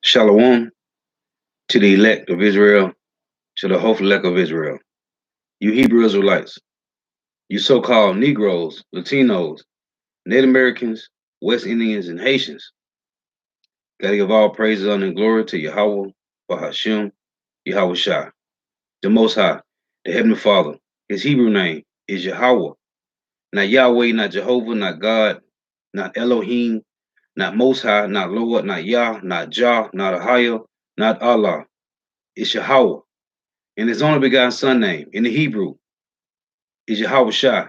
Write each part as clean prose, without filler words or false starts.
Shalom to the elect of Israel, to the hopeful elect of Israel. You Hebrew Israelites, you so-called Negroes, Latinos, Native Americans, West Indians, and Haitians. Gotta give all praises, honor, and glory to Yahweh, Bahashim, Yahweh Shai, the Most High, the Heavenly Father. His Hebrew name is Yahweh. Not Yahweh, not Jehovah, not God, not Elohim, not Most High, not Lord, not Yah, not Jah, not Ahia, not Allah. It's Yahweh. And his only begotten son name in the Hebrew is Yahweh Shai.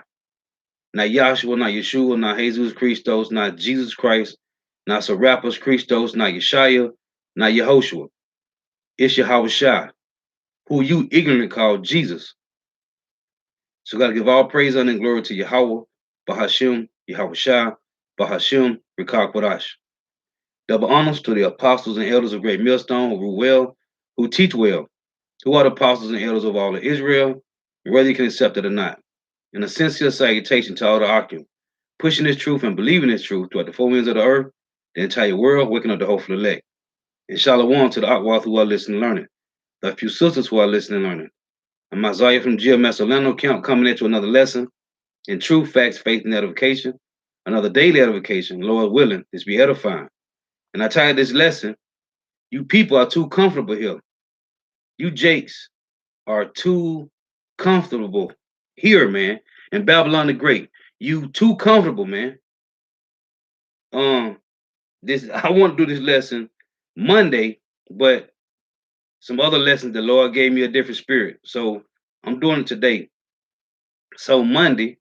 Not Yahshua, not Yeshua, not Jesus Christos, not Jesus Christ, not Serapis Christos, not Yeshaya, not Yehoshua. It's Yahweh Shai, who you ignorantly call Jesus. So gotta give all praise, honor, and glory to Yahweh, Bahashim, Yahweh Shai, Bahashim, Rikak Kodash. Double honors to the apostles and elders of Great Millstone who rule well, who teach well, who are the apostles and elders of all of Israel, whether you can accept it or not. And a sincere salutation to all the Akim, pushing this truth and believing this truth throughout the four winds of the earth, the entire world, waking up the hopeful elect. And shalom to the Akwath who are listening and learning, the few sisters who are listening and learning. I'm Isaiah from GMS Orlando Camp coming into another lesson in truth, facts, faith, and edification. Another daily edification, Lord willing, this be edifying. And I titled this lesson, you people are too comfortable here. You Jakes are too comfortable here, man. In Babylon the Great, you too comfortable, man. This I want to do this lesson Monday, but some other lessons the Lord gave me a different spirit, so I'm doing it today. So Monday,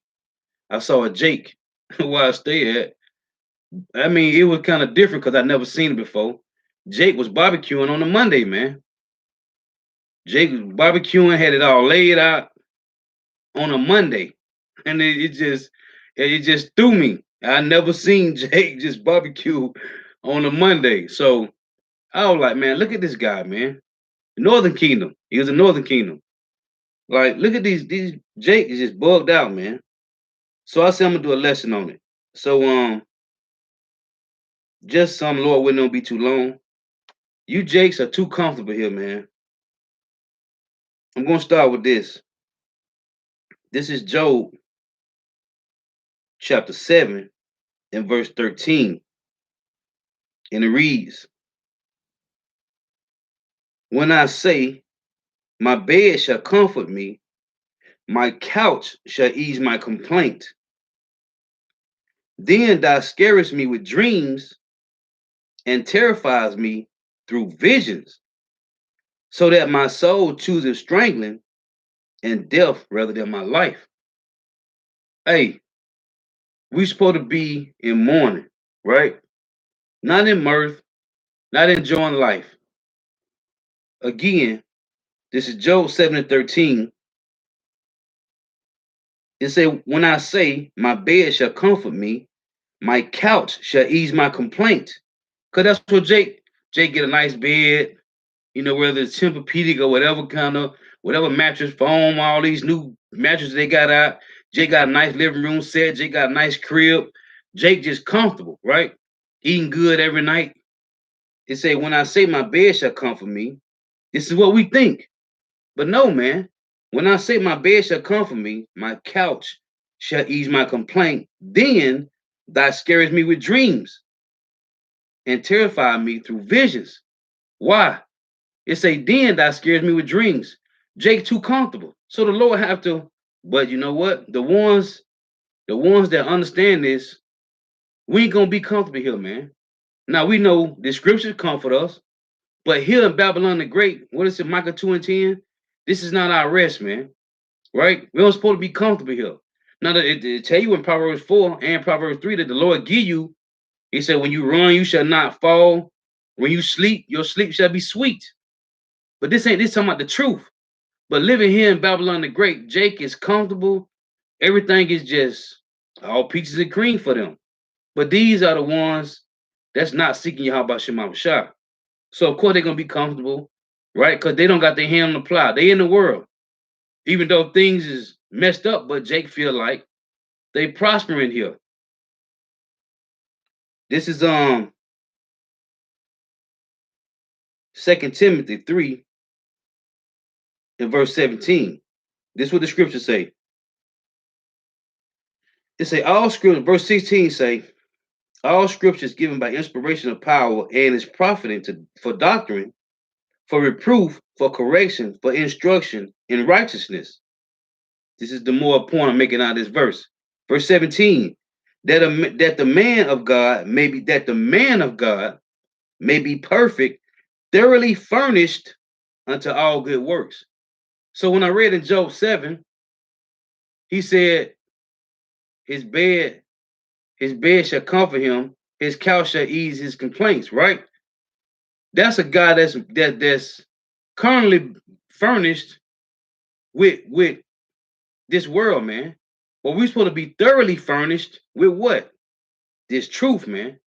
I saw a Jake where I stay at. I mean, it was kind of different because I never seen it before. Jake was barbecuing on a Monday, man. Jake was barbecuing, had it all laid out on a Monday, and it just threw me. I never seen Jake just barbecue on a Monday, so I was like, man, look at this guy, man. Northern Kingdom. He was a Northern Kingdom. Like, look at these Jake is just bugged out, man. So I said I'm gonna do a lesson on it. So just some Lord willing, don't be too long. You Jakes are too comfortable here, man. I'm gonna start with this. This is Job chapter 7 and verse 13. And it reads, when I say, my bed shall comfort me, my couch shall ease my complaint. Then thou scarest me with dreams and terrifies me through visions, so that my soul chooses strangling and death rather than my life. Hey, we supposed to be in mourning, right? Not in mirth, not enjoying life. Again, this is Job 7 and 13. It said, when I say, my bed shall comfort me, my couch shall ease my complaint. Because that's what Jake get a nice bed, whether it's Tempur-Pedic or whatever kind of, whatever mattress foam, all these new mattresses they got out. Jake got a nice living room set. Jake got a nice crib. Jake just comfortable, right? Eating good every night. It say, when I say my bed shall comfort me, this is what we think. But no, man. When I say my bed shall comfort me, my couch shall ease my complaint, then thou scarest me with dreams and terrify me through visions. Why? It say, then thou scares me with dreams. Jake too comfortable. So the Lord have to, but you know what? The ones that understand this, we ain't gonna be comfortable here, man. Now we know the scriptures comfort us, but here in Babylon the Great, what is it, Micah 2 and 10? This is not our rest, man. Right? We don't supposed to be comfortable here. Now it tell you in Proverbs 4 and Proverbs 3 that the Lord give you, he said, when you run, you shall not fall. When you sleep, your sleep shall be sweet. But this talking about the truth. But living here in Babylon the Great, Jake is comfortable. Everything is just all peaches and cream for them. But these are the ones that's not seeking Yahweh Shema Shah. So of course they're gonna be comfortable, right? Because they don't got their hand on the plow. They in the world. Even though things is messed up, but Jake feel like they prospering here. This is 2 Timothy 3 and verse 17. This is what the scriptures say. It say all scripture, verse 16 say, all scripture is given by inspiration of power and is profiting for doctrine, for reproof, for correction, for instruction in righteousness. This is the more point I'm making out of this verse. Verse 17, that the man of God may be perfect, thoroughly furnished unto all good works. So when I read in Job 7, he said, his bed shall comfort him, his couch shall ease his complaints, right? That's a guy that's currently furnished with this world, man. But we're supposed to be thoroughly furnished with what? This truth, man.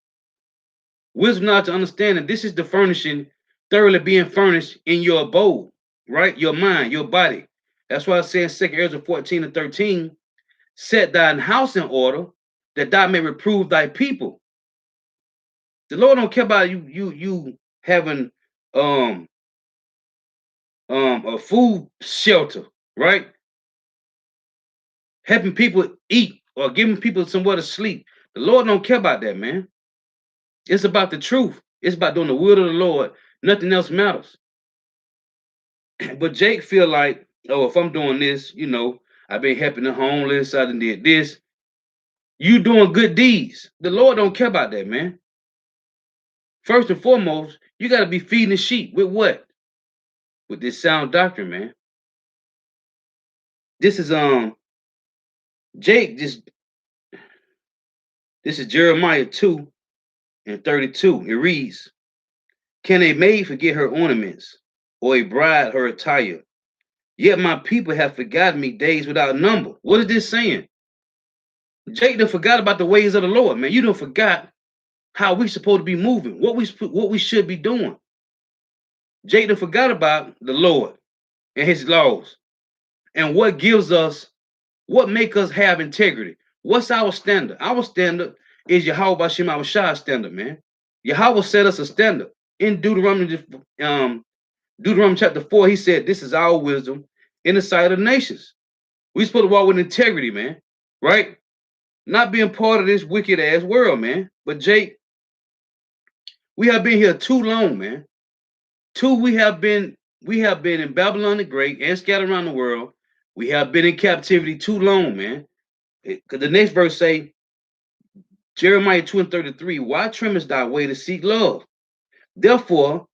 Wisdom not to understand that this is the furnishing, thoroughly being furnished in your abode, right? Your mind, your body. That's why I say in 2 Ezra 14 and 13, set thine house in order, that thou may reprove thy people. The Lord don't care about you having a food shelter, right? Helping people eat or giving people somewhere to sleep. The Lord don't care about that, man. It's about the truth. It's about doing the will of the Lord. Nothing else matters. But Jake feel like, oh, if I'm doing this, I've been helping the homeless, I done did this. You doing good deeds. The Lord don't care about that, man. First and foremost, you got to be feeding the sheep with what? With this sound doctrine, man. This is Jake just this is Jeremiah 2 and 32. It reads, can a maid forget her ornaments, or a bride her attire? Yet my people have forgotten me days without number. What is this saying? Jake done forgot about the ways of the Lord, man. You done forgot how we supposed to be moving, what we should be doing. Jake done forgot about the Lord and his laws and what make us have integrity. What's our standard? Our standard is Yahweh Bashem Shai standard, man. Yahweh set us a standard. In Deuteronomy chapter 4, he said, this is our wisdom in the sight of the nations. We supposed to walk with integrity, man, right? Not being part of this wicked ass world, man. But Jake, we have been here too long, man. We have been in Babylon the Great and scattered around the world. We have been in captivity too long, man. Because the next verse say, Jeremiah 2 and 33, why trimmest thy way to seek love? Therefore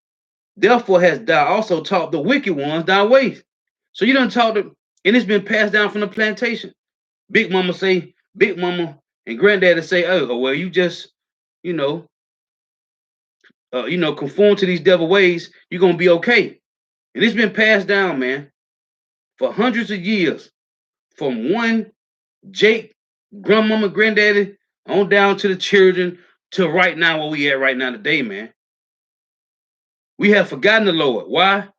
hast thou also taught the wicked ones thy ways. So you done taught them, and it's been passed down from the plantation. Big mama and granddaddy say, oh well, you just, conform to these devil ways, you're gonna be okay. And it's been passed down, man, for hundreds of years, from one Jake, grandmama, granddaddy, on down to the children, to right now where we at right now today, man. We have forgotten the Lord. Why?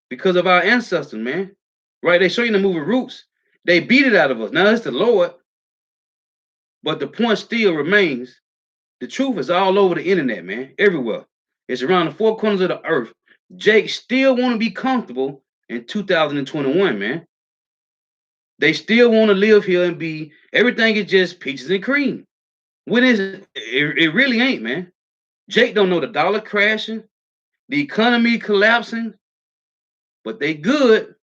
Because of our ancestors, man. Right? They show you in the movie Roots. They beat it out of us. Now it's the Lord. But the point still remains. The truth is all over the internet, man. Everywhere. It's around the four corners of the earth. Jake still want to be comfortable in 2021, man. They still want to live here and be, everything is just peaches and cream. When is it? It really ain't, man. Jake don't know the dollar crashing, the economy collapsing, but they good.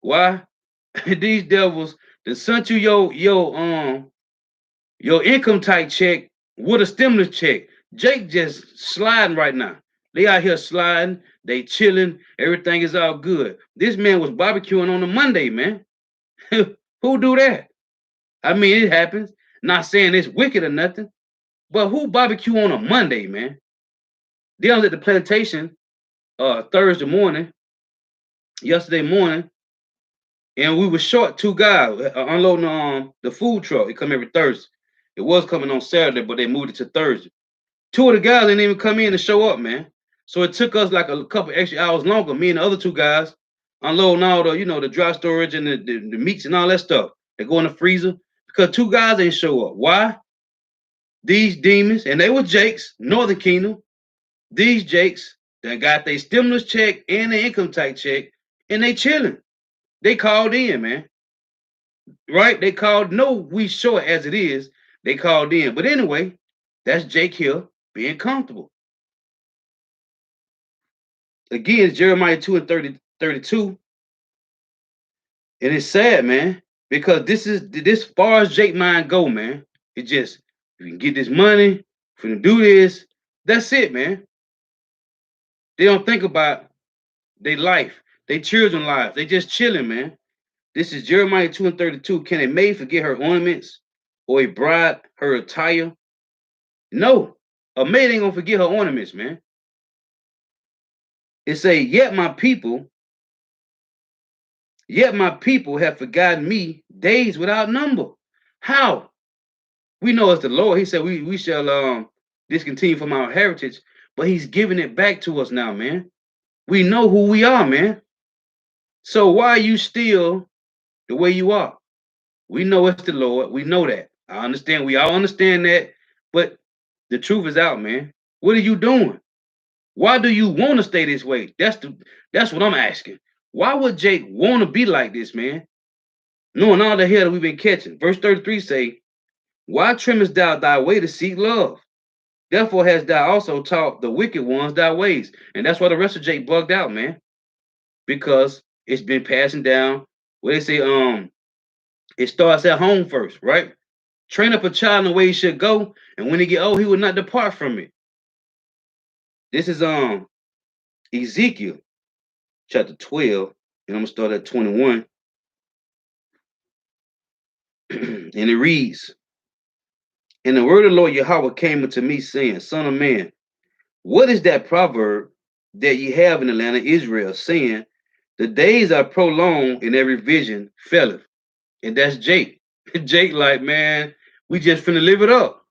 Why? These devils that sent you your income type check with a stimulus check. Jake just sliding right now. They out here sliding, they chilling, everything is all good. This man was barbecuing on a Monday, man. Who do that? I mean, it happens. Not saying it's wicked or nothing, but who barbecue on a Monday, man? They was at the plantation Thursday morning, yesterday morning, and we were short two guys unloading the food truck. It come every Thursday. It was coming on Saturday, but they moved it to Thursday. Two of the guys didn't even come in to show up, man. So it took us like a couple extra hours longer. Me and the other two guys unloading all the, the dry storage and the meats and all that stuff. They go in the freezer because two guys didn't show up. Why? These demons, and they were Jakes, Northern Kingdom. These Jakes They got their stimulus check and their income tax check, and they chilling. They called in, man. Right? They called. No, we short as it is. They called in. But anyway, that's Jake Hill being comfortable. Again, Jeremiah 2 and 32. And it's sad, man, because this far as Jake mind go, man. It just, you can get this money, finna do this. That's it, man. They don't think about their life, their children's life. They just chilling, man. This is Jeremiah 2 and 32. Can a maid forget her ornaments or a bride her attire? No, a maid ain't gonna forget her ornaments, man. It say, yet my people have forgotten me days without number. How? We know it's the Lord. He said we shall discontinue from our heritage, but he's giving it back to us now, man. We know who we are, man. So why are you still the way you are? We know it's the Lord. We know that. I understand. We all understand that. But the truth is out, man. What are you doing? Why do you want to stay this way? That's what I'm asking. Why would Jake want to be like this, man? Knowing all the hell that we've been catching. Verse 33 say, why trimmest thou thy way to seek love? Therefore hast thou also taught the wicked ones thy ways. And that's why the rest of Jake bugged out, man. Because it's been passing down. What they say, it starts at home first, right? Train up a child in the way he should go, and when he get old, he will not depart from it. This is Ezekiel chapter 12, and I'm gonna start at 21. And it reads, and the word of the Lord Yahweh came unto me, saying, son of man, what is that proverb that ye have in the land of Israel, saying, the days are prolonged and every vision faileth? And that's Jake. Jake like, man, we just finna live it up.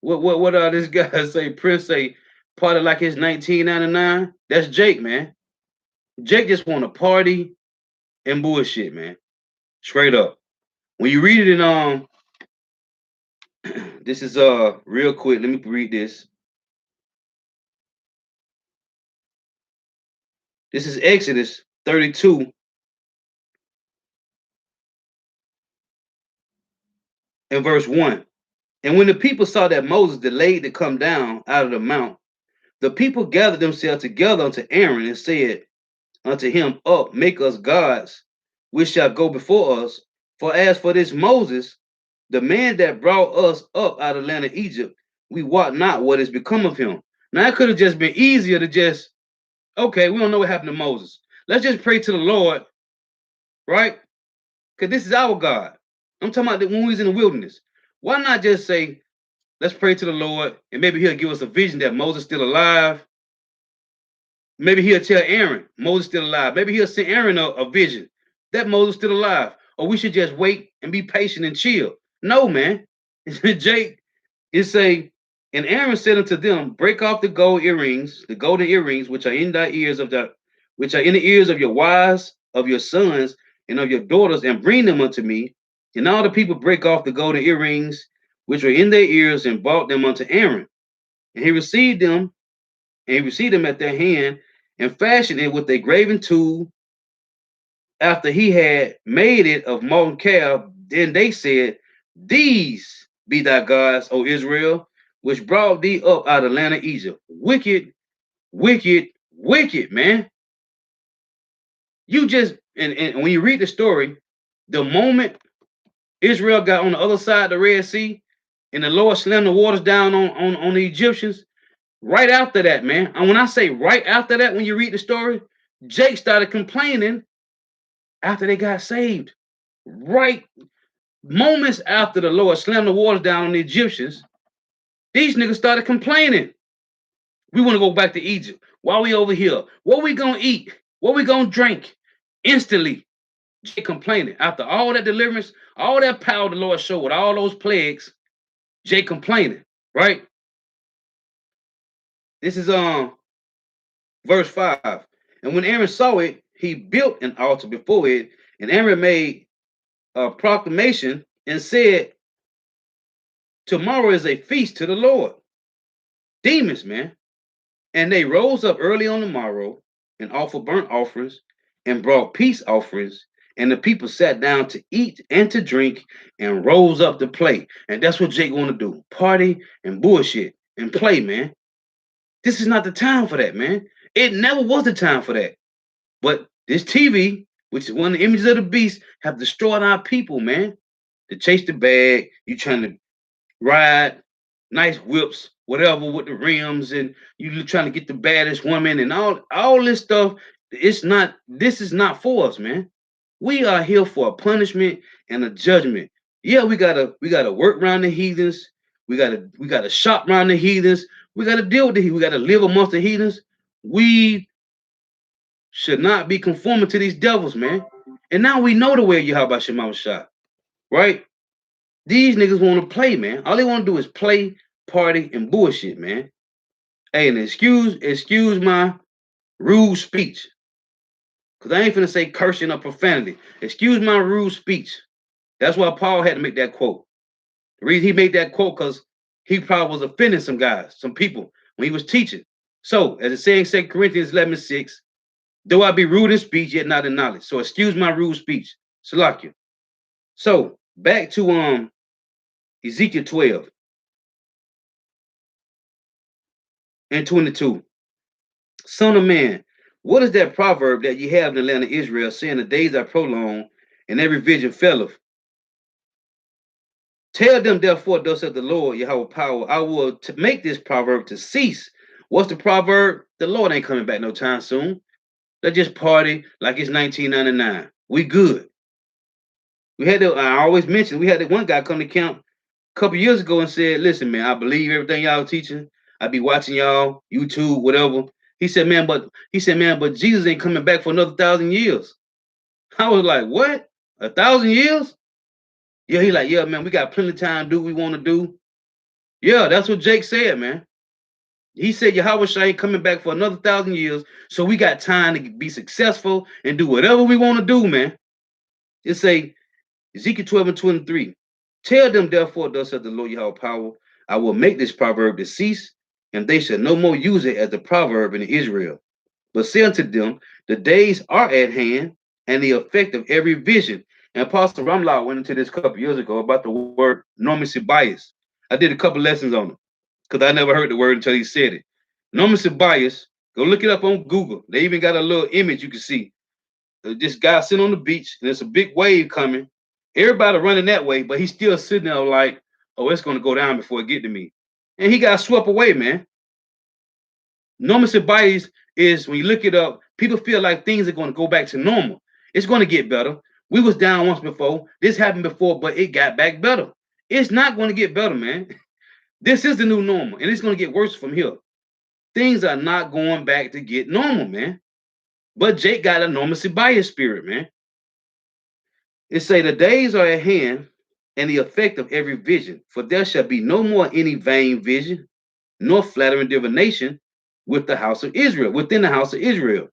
What are this guy say? Prince say, party like it's 1999. That's Jake, man. Jake just want to party and bullshit, man. Straight up. When you read it in this is real quick. Let me read this. This is Exodus 32. And verse 1. And when the people saw that Moses delayed to come down out of the mount, the people gathered themselves together unto Aaron and said unto him, up, make us gods, which shall go before us. For as for this Moses, the man that brought us up out of the land of Egypt, we wot not what has become of him. Now, it could have just been easier to just, okay, we don't know what happened to Moses. Let's just pray to the Lord, right? Because this is our God. I'm talking about when we was in the wilderness. Why not just say, let's pray to the Lord, and maybe he'll give us a vision that Moses is still alive. Maybe he'll tell Aaron, Moses is still alive. Maybe he'll send Aaron a vision that Moses is still alive. Or we should just wait and be patient and chill. No, man. Jake is say, and Aaron said unto them, break off the golden earrings, which are in the ears of your wives, of your sons, and of your daughters, and bring them unto me. And all the people break off the golden earrings, which were in their ears, and brought them unto Aaron. And he received them at their hand, and fashioned it with a graven tool. After he had made it of molten calf, then they said, these be thy gods, O Israel, which brought thee up out of the land of Egypt. Wicked, wicked, wicked, man. You just, and when you read the story, the moment Israel got on the other side of the Red Sea, and the Lord slammed the waters down on the Egyptians, right after that, man. And when I say right after that, when you read the story, Jake started complaining after they got saved. Right moments after the Lord slammed the waters down on the Egyptians, these niggas started complaining. We want to go back to Egypt. Why we over here? What we gonna eat? What we gonna drink? Instantly, Jake complaining. After all that deliverance, all that power the Lord showed with all those plagues, Jake complaining, right? This is verse 5. And when Aaron saw it, he built an altar before it, and Aaron made a proclamation and said, tomorrow is a feast to the Lord. Demons, man. And they rose up early on the morrow and offered burnt offerings and brought peace offerings. And the people sat down to eat and to drink and rose up to play. And that's what Jake want to do. Party and bullshit and play, man. This is not the time for that, man. It never was the time for that. But this TV, which is one of the images of the beast, have destroyed our people, man. To chase the bag, you trying to ride nice whips, whatever, with the rims, and you trying to get the baddest woman and all this stuff. It's not. This is not for us, man. We are here for a punishment and a judgment. Yeah, we gotta work around the heathens. We gotta shop around the heathens. We gotta deal with the heathens. We gotta live amongst the heathens. We should not be conforming to these devils, man. And now we know the way you how about Shema shot, right? These niggas want to play, man. All they want to do is play, party, and bullshit, man. Hey, and excuse my rude speech. Cause I ain't finna say cursing or profanity. Excuse my rude speech. That's why Paul had to make that quote. The reason he made that quote, because he probably was offending some guys, some people, when he was teaching. So, as it says in 2 Corinthians 11:6, though I be rude in speech, yet not in knowledge. So excuse my rude speech. Salakia. So back to Ezekiel 12 and 22. Son of man, what is that proverb that you have in the land of Israel, saying the days are prolonged and every vision faileth? Tell them, therefore, thus saith the Lord, Yahweh power, I will make this proverb to cease. What's the proverb? The Lord ain't coming back no time soon. Let's just party like it's 1999. We good. We had to, I always mention, we had that one guy come to camp a couple years ago and said, listen, man, I believe everything y'all teaching. I be watching y'all, YouTube, whatever. He said, man, but Jesus ain't coming back for another 1,000 years. I was like, what? 1,000 years? Yeah, he like, yeah, man, we got plenty of time to do what we want to do. Yeah, that's what Jake said, man. He said Yahweh Shai ain't coming back for another 1,000 years, so we got time to be successful and do whatever we want to do, man. It say Ezekiel 12 and 23. Tell them, therefore, thus saith the Lord Yahweh power, I will make this proverb to cease, and they shall no more use it as a proverb in Israel. But say unto them, the days are at hand, and the effect of every vision. And Apostle Ramlau went into this a couple years ago about the word normacy bias. I did a couple lessons on it because I never heard the word until he said it. Normacy bias, go look it up on Google. They even got a little image you can see. This guy sitting on the beach, and there's a big wave coming. Everybody running that way, but he's still sitting there like, oh, it's going to go down before it get to me. And he got swept away, man. Normacy bias is, when you look it up, people feel like things are going to go back to normal. It's going to get better. We was down once before. This happened before, but it got back better. It's not going to get better, man. This is the new normal, and it's going to get worse from here. Things are not going back to get normal, man. But Jake got a normacy bias spirit, man. It say the days are at hand and the effect of every vision, for there shall be no more any vain vision, nor flattering divination with the house of Israel, within the house of Israel.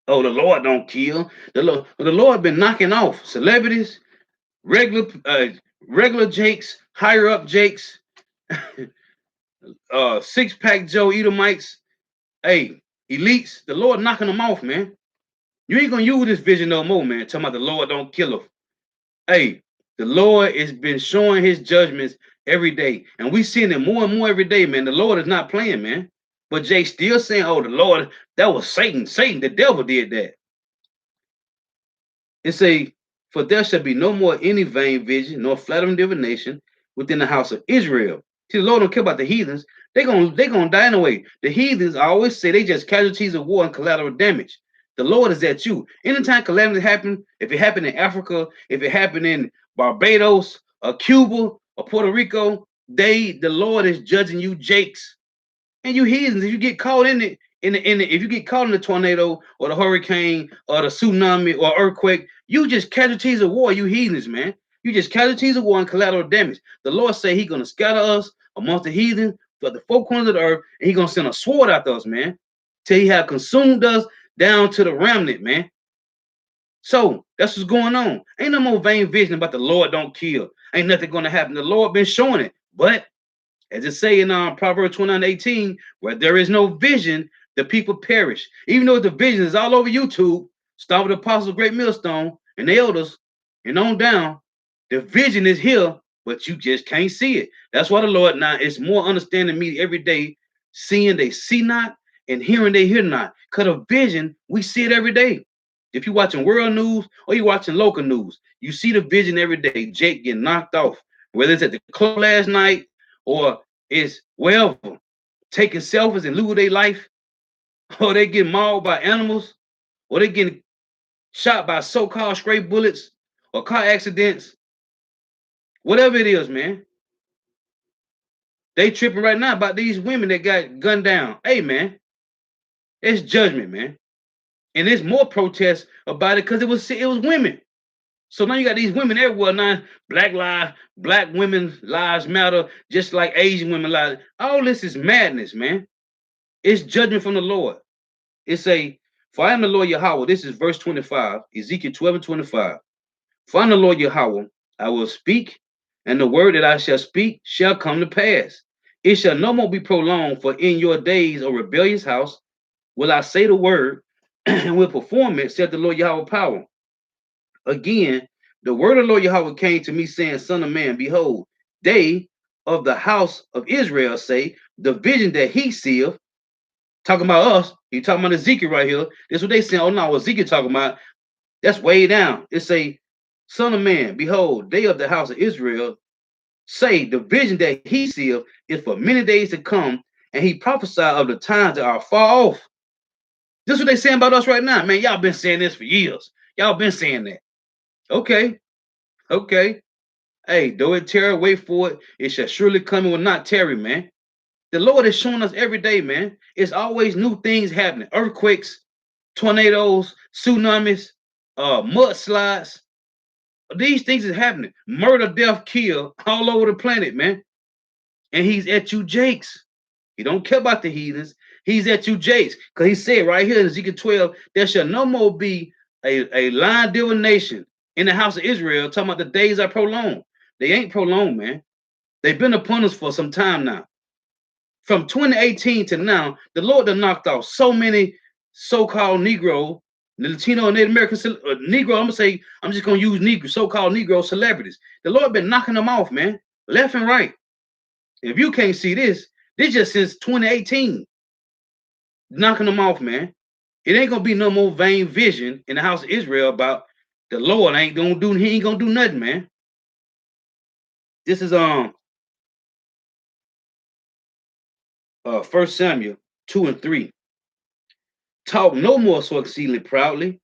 Oh, the Lord don't kill. The Lord been knocking off celebrities, regular Jakes, higher up Jakes, six-pack Joe Edomites, hey, elites. The Lord knocking them off, man. You ain't gonna use this vision no more, man. Talking about the Lord don't kill us. Hey, the Lord has been showing his judgments every day. And we seeing it more and more every day, man. The Lord is not playing, man. But Jay still saying, oh, the Lord, that was Satan. Satan, the devil did that. It say, for there shall be no more any vain vision, nor flattering divination within the house of Israel. See, the Lord don't care about the heathens. They gonna die anyway. The heathens, I always say, they just casualties of war and collateral damage. The Lord is at you. Anytime calamity happen, if it happened in Africa, if it happened in Barbados, or Cuba, or Puerto Rico, the Lord is judging you, Jakes. And you heathens, if you get caught in it, if you get caught in the tornado or the hurricane or the tsunami or earthquake, you just casualties of war, you heathens, man. You just casualties of war and collateral damage. The Lord say He's gonna scatter us amongst the heathen for the four corners of the earth, and He's gonna send a sword after us, man, till He have consumed us down to the remnant, man. So that's what's going on. Ain't no more vain vision about the Lord don't kill. Ain't nothing gonna happen. The Lord been showing it, but As it say in Proverbs 29:18, where there is no vision, the people perish. Even though the vision is all over YouTube, start with Apostle Great Millstone and the elders and on down, the vision is here, but you just can't see it. That's why the Lord now is more understanding me every day, seeing they see not and hearing they hear not. Because of vision, we see it every day. If you're watching world news or you're watching local news, you see the vision every day. Jake getting knocked off, whether it's at the club last night or it's wherever, taking selfies and lose their life, or they get mauled by animals, or they getting shot by so-called stray bullets or car accidents, whatever it is, man. They tripping right now about these women that got gunned down. Hey, man, it's judgment, man. And there's more protests about it because it was women. So now you got these women everywhere now. Black women lives matter, just like Asian women lives. All this is madness, man. It's judgment from the Lord. It's a for I am the Lord Yahweh. This is verse 25, Ezekiel 12:25. For I am the Lord Yahweh, I will speak, and the word that I shall speak shall come to pass. It shall no more be prolonged, for in your days, O rebellious house, will I say the word and will perform it, said the Lord Yahweh power. Again, the word of the Lord Yahweh came to me, saying, Son of man, behold, they of the house of Israel say, the vision that he seeth, talking about us, he talking about Ezekiel right here. This is what they saying. Oh no, Ezekiel talking about, that's way down. It say, Son of man, behold, they of the house of Israel say, the vision that he seeth is for many days to come, and he prophesied of the times that are far off. This is what they saying about us right now. Man, y'all been saying this for years. Y'all been saying that. Okay. Hey, though it tarry, wait for it. It shall surely come and will not tarry, man. The Lord is showing us every day, man. It's always new things happening. Earthquakes, tornadoes, tsunamis, mudslides. These things is happening. Murder, death, kill all over the planet, man. And he's at you, Jakes. He don't care about the heathens. He's at you, Jakes. Because he said right here in Ezekiel 12, there shall no more be a lying divination in the house of Israel, talking about the days are prolonged. They ain't prolonged, man. They've been upon us for some time now. From 2018 to now, the Lord done knocked off so many so-called Negro, Latino, and Native American Negro. I'm just gonna use Negro, so-called Negro celebrities. The Lord been knocking them off, man, left and right. If you can't see this just since 2018, knocking them off, man. It ain't gonna be no more vain vision in the house of Israel about the Lord ain't gonna do, he ain't gonna do nothing, man. This is 1 Samuel 2 and 3. Talk no more so exceedingly proudly.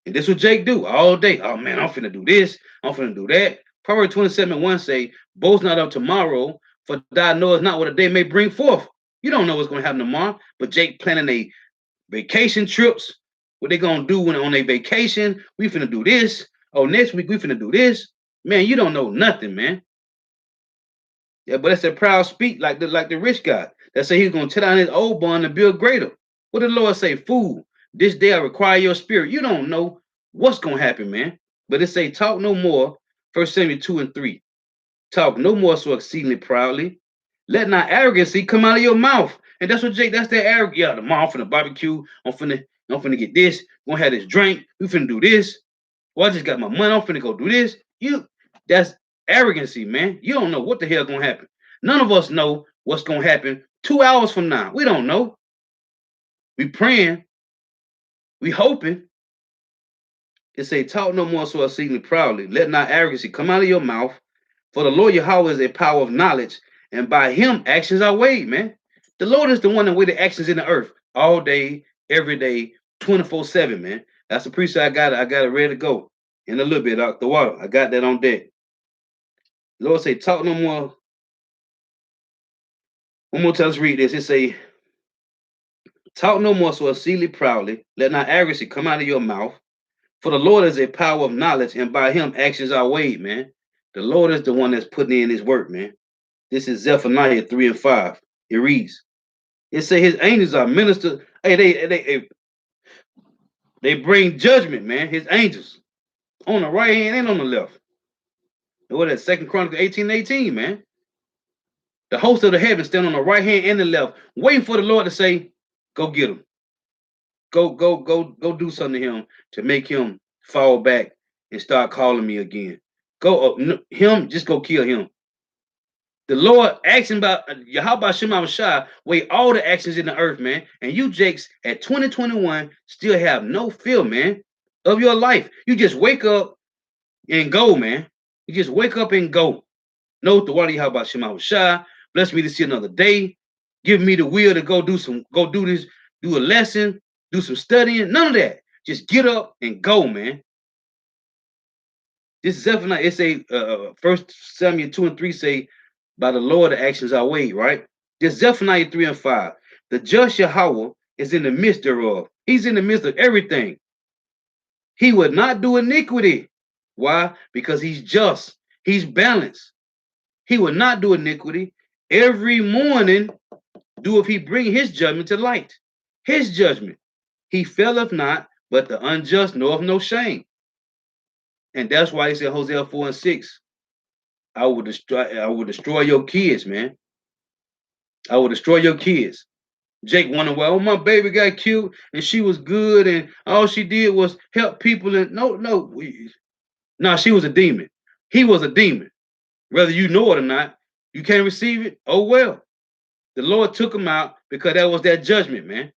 And this what Jake do all day. Oh man, I'm finna do this, I'm finna do that. Proverbs 27:1 say, boast not of tomorrow, for thou knowest not what a day may bring forth. You don't know what's gonna happen tomorrow, but Jake planning a vacation trips, what they gonna do when on a vacation, we finna do this. Oh, next week we finna do this. Man, you don't know nothing, man. Yeah, but that's a proud speak like the rich guy that say he's gonna tear down his old barn and build greater. What did the Lord say? Fool, this day I require your spirit. You don't know what's gonna happen, man. But it say, talk no more. 1 Samuel 2 and 3. Talk no more so exceedingly proudly. Let not arrogancy come out of your mouth. And that's what Jake, that's that arrogance. Yeah, tomorrow I'm finna barbecue. I'm finna get this. I'm gonna have this drink. We finna do this. Well, I just got my money. I'm finna go do this. That's arrogancy, man. You don't know what the hell gonna happen. None of us know what's gonna happen 2 hours from now. We don't know. We praying. We hoping. It say, talk no more so exceedingly proudly. Let not arrogancy come out of your mouth. For the Lord Yahweh is a power of knowledge, and by him actions are weighed, man. The Lord is the one that weigh the actions in the earth all day, every day, 24/7, man. That's the preacher I got it ready to go in a little bit out the water. I got that on deck. The Lord say, talk no more. One more time, let's read this. It say, talk no more so exceedingly proudly. Let not arrogancy come out of your mouth. For the Lord is a power of knowledge, and by him actions are weighed, man. The Lord is the one that's putting in his work, man. This is Zephaniah 3 and 5. It reads, it say his angels are ministers. Hey, they bring judgment, man. His angels on the right hand and on the left. What that 2 Chronicles 18:18, man. The host of the heavens stand on the right hand and the left, waiting for the Lord to say, go get him. Go do something to him to make him fall back and start calling me again. Go him, just go kill him. The Lord asking about Yahweh Shema Shai weigh all the actions in the earth, man. And you Jakes at 2021 still have no feel, man, of your life. You just wake up and go, man. You just wake up and go. No, the water Yahweh Shema Shai. Bless me to see another day. Give me the will to go do this, do a lesson, do some studying. None of that. Just get up and go, man. This is Zephaniah. It say, 1 Samuel 2 and 3 say, by the Lord the actions are weighed, right? This Zephaniah 3 and 5. The just Yahweh is in the midst thereof. He's in the midst of everything. He would not do iniquity. Why? Because he's just. He's balanced. He will not do iniquity. Every morning doeth he bring his judgment to light. His judgment. He faileth not, but the unjust knoweth no shame. And that's why he said, Hosea 4 and 6, I will destroy your kids, man. I will destroy your kids. Jake wondered, well, my baby got killed and she was good and all she did was help people. And no, she was a demon. He was a demon. Whether you know it or not, you can't receive it. Oh, well. The Lord took him out because that was that judgment, man.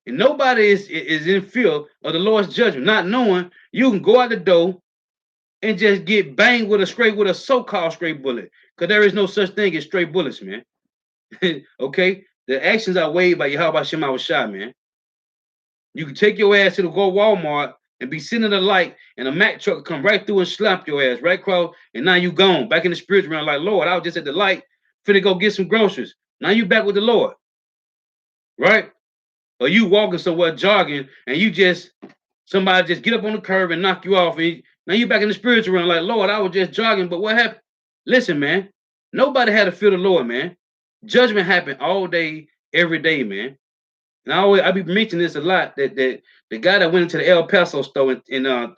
And nobody is in fear of the Lord's judgment, not knowing you can go out the door and just get banged with a so-called straight bullet. Because there is no such thing as straight bullets, man. Okay? The actions are weighed by Yahweh Shema Shai, man. You can take your ass to the Walmart and be sitting in the light, and a Mack truck come right through and slap your ass right across, and now you gone back in the spiritual realm. Like, Lord, I was just at the light, finna go get some groceries. Now you back with the Lord, right? Or you walking somewhere jogging, and somebody just get up on the curb and knock you off, and now you back in the spiritual realm. Like, Lord, I was just jogging, but what happened? Listen, man, nobody had to fear the Lord, man. Judgment happened all day, every day, man. And I be mentioning this a lot, that the guy that went into the El Paso store in El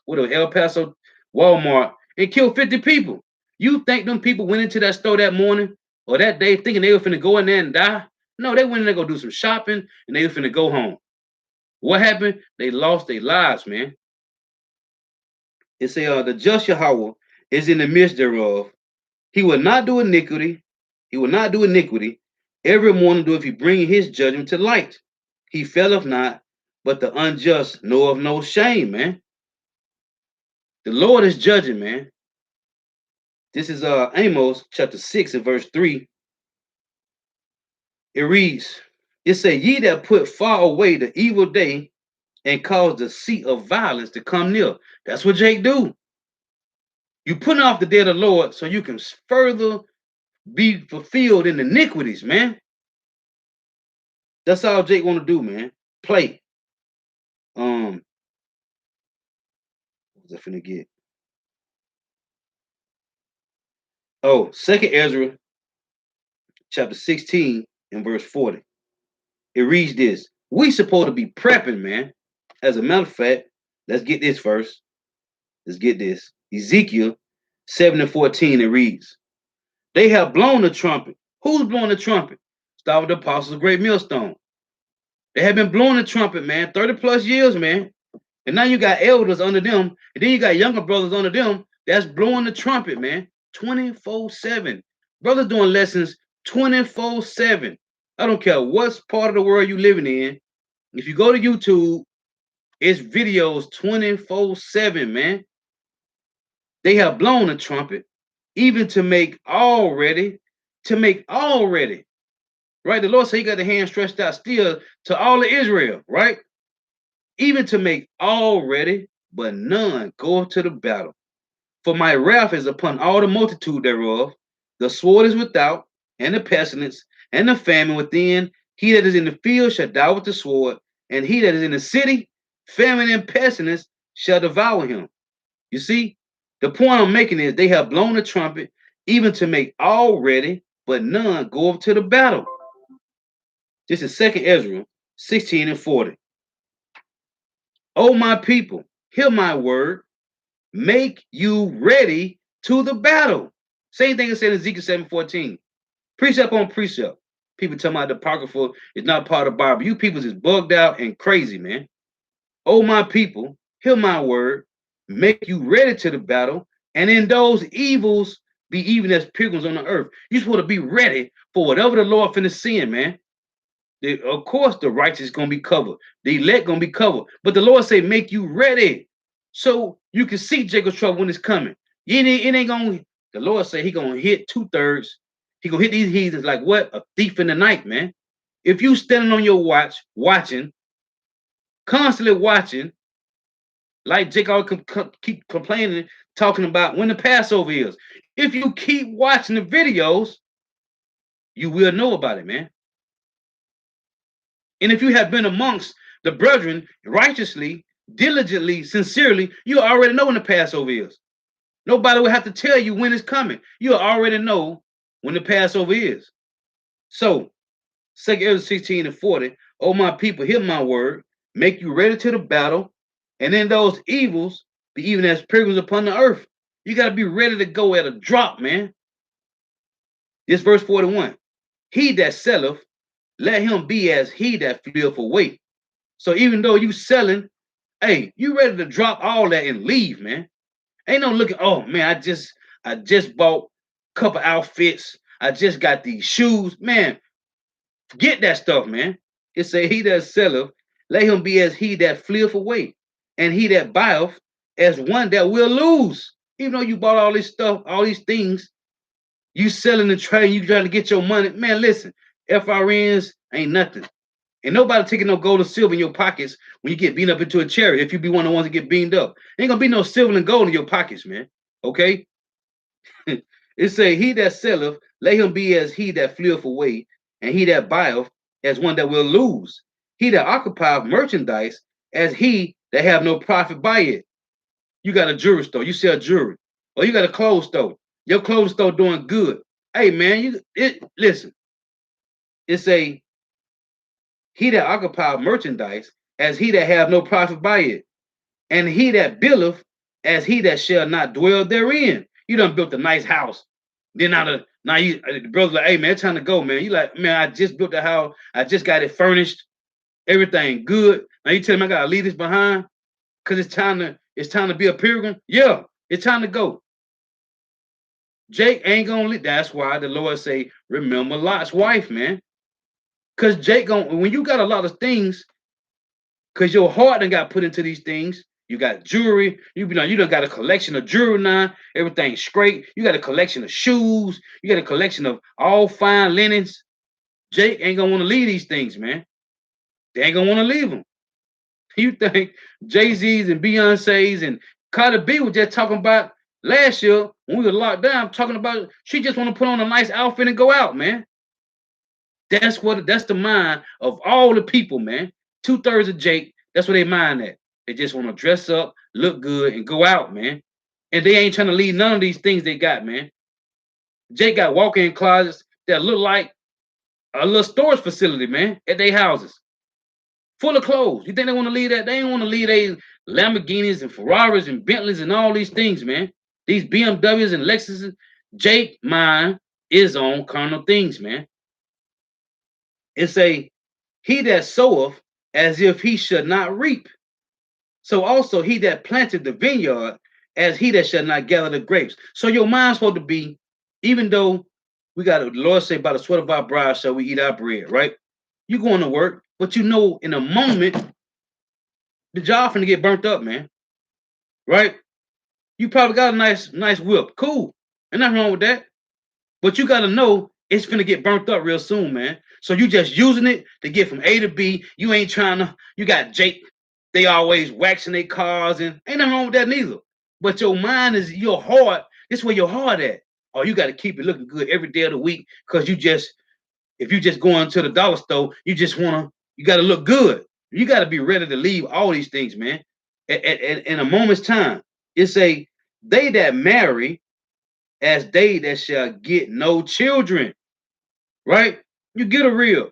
Paso Walmart and killed 50 people. You think them people went into that store that morning or that day thinking they were finna go in there and die? No, they went in there go do some shopping and they were finna go home. What happened? They lost their lives, man. It say, the just Yahweh is in the midst thereof. He will not do iniquity. He will not do iniquity. Every morning do if he bring his judgment to light. He faileth not, but the unjust know of no shame, man. The Lord is judging, man. This is Amos chapter 6 and verse 3. It reads, it say, ye that put far away the evil day and cause the seat of violence to come near. That's what Jake do. You putting off the day of the Lord so you can further be fulfilled in iniquities, man. That's all Jake want to do, man. Play. What was I finna get? Oh, 2nd Ezra chapter 16 and verse 40. It reads this. We supposed to be prepping, man. As a matter of fact, let's get this first. Let's get this. Ezekiel 7 and 14, it reads, they have blown the trumpet. Who's blowing the trumpet? Start with the apostles of Great Millstone. They have been blowing the trumpet, man, 30 plus years, man. And now you got elders under them, and then you got younger brothers under them that's blowing the trumpet, man, 24/7. Brothers doing lessons 24/7. I don't care what part of the world you living in. If you go to YouTube, it's videos 24/7, man. They have blown the trumpet, even to make already, right? The Lord said he got the hand stretched out still to all of Israel, right? Even to make already, but none go to the battle. For my wrath is upon all the multitude thereof. The sword is without, and the pestilence, and the famine within. He that is in the field shall die with the sword, and he that is in the city, famine and pestilence shall devour him. You see, the point I'm making is they have blown the trumpet, even to make all ready, but none go up to the battle. This is 2nd Ezra 16 and 40. O my people, hear my word. Make you ready to the battle. Same thing it said in Ezekiel 7:14. Precept on precept. People talking about the Apocrypha is not part of the Bible. You people is bugged out and crazy, man. Oh, my people, hear my word, make you ready to the battle, and in those evils be even as pilgrims on the earth. You supposed to be ready for whatever the Lord finna send, man. Of course, the righteous gonna be covered, the elect gonna be covered, but the Lord say, make you ready, so you can see Jacob's trouble when it's coming. It ain't gonna. The Lord say He gonna hit 2/3. He gonna hit these heathens like what? A thief in the night, man. If you standing on your watch, watching, constantly watching, like Jacob keep complaining, talking about when the Passover is. If you keep watching the videos, you will know about it, man. And if you have been amongst the brethren righteously, diligently, sincerely, you already know when the Passover is. Nobody will have to tell you when it's coming. You already know when the Passover is. So, 2 Ezra 16 and 40, oh my people, hear my word, make you ready to the battle, and in those evils, be even as pilgrims upon the earth. You got to be ready to go at a drop, man. This verse 41. He that selleth, let him be as he that fleeth away. So even though you selling, hey, you ready to drop all that and leave, man. Ain't no looking, oh man, I just bought a couple outfits. I just got these shoes. Man, forget that stuff, man. It say he that selleth, let him be as he that fleeth away, and he that buyeth as one that will lose. Even though you bought all this stuff, all these things, you selling the trade, you trying to get your money. Man, listen, FRNs ain't nothing. And nobody taking no gold or silver in your pockets when you get beat up into a chariot. If you be one of the ones that get beamed up, ain't gonna be no silver and gold in your pockets, man. Okay? It say, he that selleth, let him be as he that fleeth away, and he that buyeth as one that will lose. He that occupieth merchandise as he that have no profit by it. You got a jewelry store, you sell jewelry, or you got a clothes store. Your clothes store doing good. Hey man, listen. It say, he that occupieth merchandise as he that have no profit by it, and he that buildeth as he that shall not dwell therein. You done built a nice house. Then now you the brother's like, hey man, it's time to go, man. You like, man, I just built the house, I just got it furnished, everything good. Now you tell me I gotta leave this behind because it's time to be a pilgrim. Yeah, it's time to go. Jake ain't gonna leave. That's why the Lord say, remember Lot's wife, man. Because Jake when you got a lot of things, because your heart done got put into these things. You got jewelry. You done got a collection of jewelry now. Everything's straight. You got a collection of shoes. You got a collection of all fine linens. Jake ain't gonna want to leave these things, man. They ain't gonna want to leave them. You think Jay-Z's and Beyonce's and Cardi B was just talking about last year when we were locked down, talking about she just want to put on a nice outfit and go out, man. That's the mind of all the people, man. 2/3 of Jake, that's what they mind at. They just want to dress up, look good, and go out, man. And they ain't trying to leave none of these things they got, man. Jake got walk-in closets that look like a little storage facility, man, at their houses. Full of clothes. You think they want to leave that? They ain't want to leave their Lamborghinis and Ferraris and Bentleys and all these things, man. These BMWs and Lexuses. Jake mind is on carnal things, man. It say, he that soweth as if he should not reap. So also he that planted the vineyard as he that shall not gather the grapes. So your mind's supposed to be, even though we got the Lord say, by the sweat of our brow shall we eat our bread, right? You going to work, but you know in a moment, the job finna get burnt up, man. Right? You probably got a nice whip. Cool. Ain't nothing wrong with that. But you gotta know it's finna get burnt up real soon, man. So you just using it to get from A to B. You ain't trying to, you got Jake, they always waxing their cars, and ain't nothing wrong with that neither. But your mind is your heart, this where your heart at. Oh, you gotta keep it looking good every day of the week, because if you just going to the dollar store, you gotta look good. You gotta be ready to leave all these things, man. In a moment's time. It's they that marry as they that shall get no children. Right? You get a real.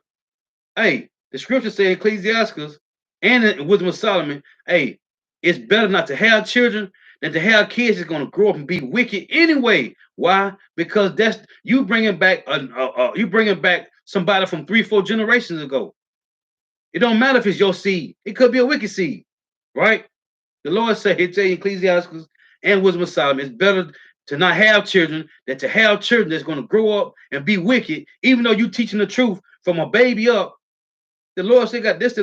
Hey, the scripture says Ecclesiastes and in Wisdom of Solomon, hey, it's better not to have children that to have kids is going to grow up and be wicked anyway. Why? Because that's you bringing back somebody from 3-4 generations ago. It don't matter if it's your seed. It could be a wicked seed, right? The Lord said, "He tell you Ecclesiastes and Wisdom of Solomon, it's better to not have children than to have children that's going to grow up and be wicked, even though you teaching the truth from a baby up." The Lord said, "Got this.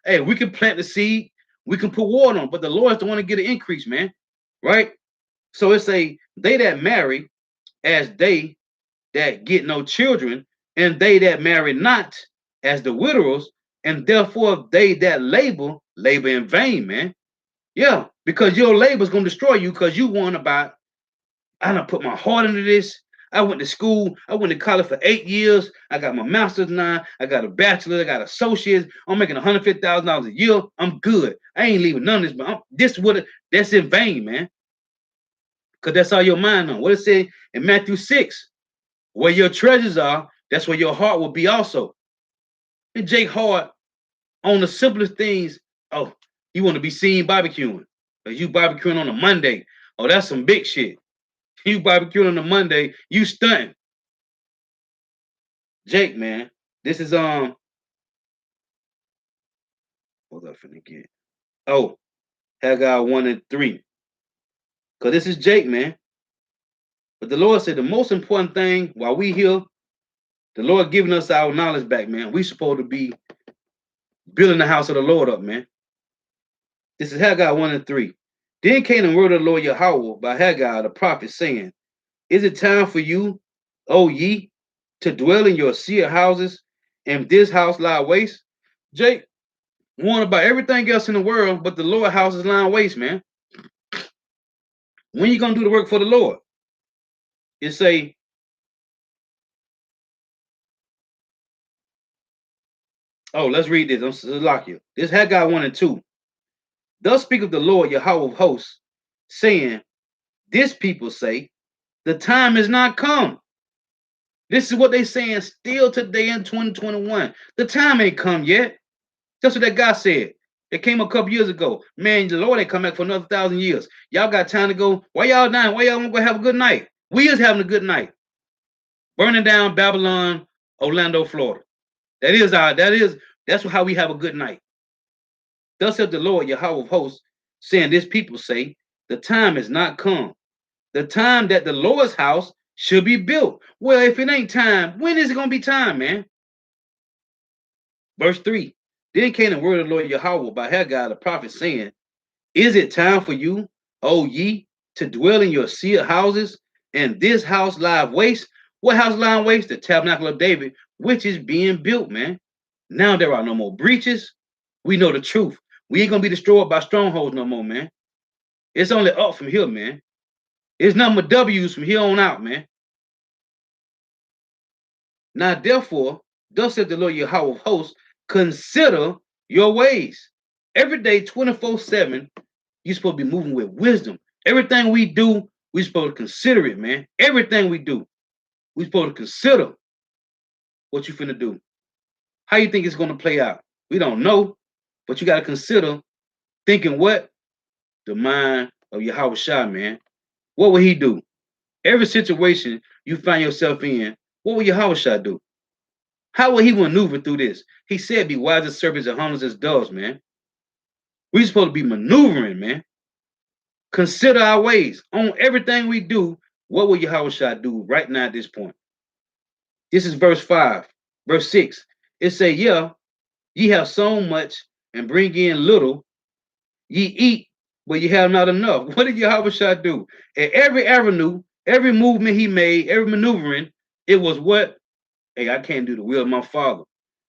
Hey, we can plant the seed, we can put water on, but the Lord's the one to get an increase, man, right?" So it's a they that marry as they that get no children, and they that marry not as the widowers, and therefore they that labor in vain, man. Yeah, because your labor is gonna destroy you because you want about I done put my heart into this. I went to school. I went to college for 8 years. I got my master's now. I got a bachelor. I got associates. I'm making $150,000 a year. I'm good. I ain't leaving none of this. But that's in vain, man. Because that's all your mind on. What it said in Matthew 6, where your treasures are, that's where your heart will be also. And Jake Hart on the simplest things. Oh, you want to be seen barbecuing. Because you barbecuing on a Monday. Oh, that's some big shit. You barbecuing on a Monday, you stunting. Jake, man, this is what was I finna get? Oh, Haggai 1 and 3. Because this is Jake, man. But the Lord said the most important thing while we here, the Lord giving us our knowledge back, man. We supposed to be building the house of the Lord up, man. This is Haggai 1 and 3. Then came the word of the Lord Yahweh by Haggai the prophet, saying, "Is it time for you, O ye, to dwell in your sealed houses, and this house lie waste?" Jake warned about everything else in the world, but the Lord house is lying waste, man. When you gonna do the work for the Lord? It say, oh, let's read this. I'm lock you. This Haggai 1 and 2. Thus speaketh the Lord Yahweh of hosts, saying, "This people say, the time is not come." This is what they saying still today in 2021. The time ain't come yet. That's what that guy said. It came a couple years ago. Man, the Lord ain't come back for another 1,000 years. Y'all got time to go. Why y'all dying? Why y'all want to go have a good night? We is having a good night. Burning down Babylon, Orlando, Florida. That's how we have a good night. Thus said the Lord Yahweh of hosts, saying, "This people say, the time is not come. The time that the Lord's house should be built." Well, if it ain't time, when is it gonna be time, man? Verse 3. Then came the word of the Lord Yahweh by Haggai the prophet, saying, "Is it time for you, O ye, to dwell in your sealed houses, and this house lie waste?" What house lying waste? The tabernacle of David, which is being built, man. Now there are no more breaches. We know the truth. We ain't gonna be destroyed by strongholds no more, man. It's only up from here, man. It's nothing but W's from here on out, man. Now, therefore, thus said the Lord Yahweh of hosts, consider your ways. Every day, 24/7, you're supposed to be moving with wisdom. Everything we do, we're supposed to consider it, man. Everything we do, we're supposed to consider what you finna do. How you think it's gonna play out? We don't know, but you gotta consider thinking what? The mind of Yahweh Shai, man. What would he do? Every situation you find yourself in, what will Yahweh Shai do? How will he maneuver through this? He said, "Be wise as serpents and harmless as doves," man. We're supposed to be maneuvering, man. Consider our ways on everything we do. What will Yahweh Shai do right now at this point? This is verse 5. Verse 6. It say, "Yeah, ye have sown much and bring in little. Ye eat, but ye have not enough." What did Yahweh Shai do? At every avenue, every movement he made, every maneuvering, it was what? Hey, I can't do the will of my father.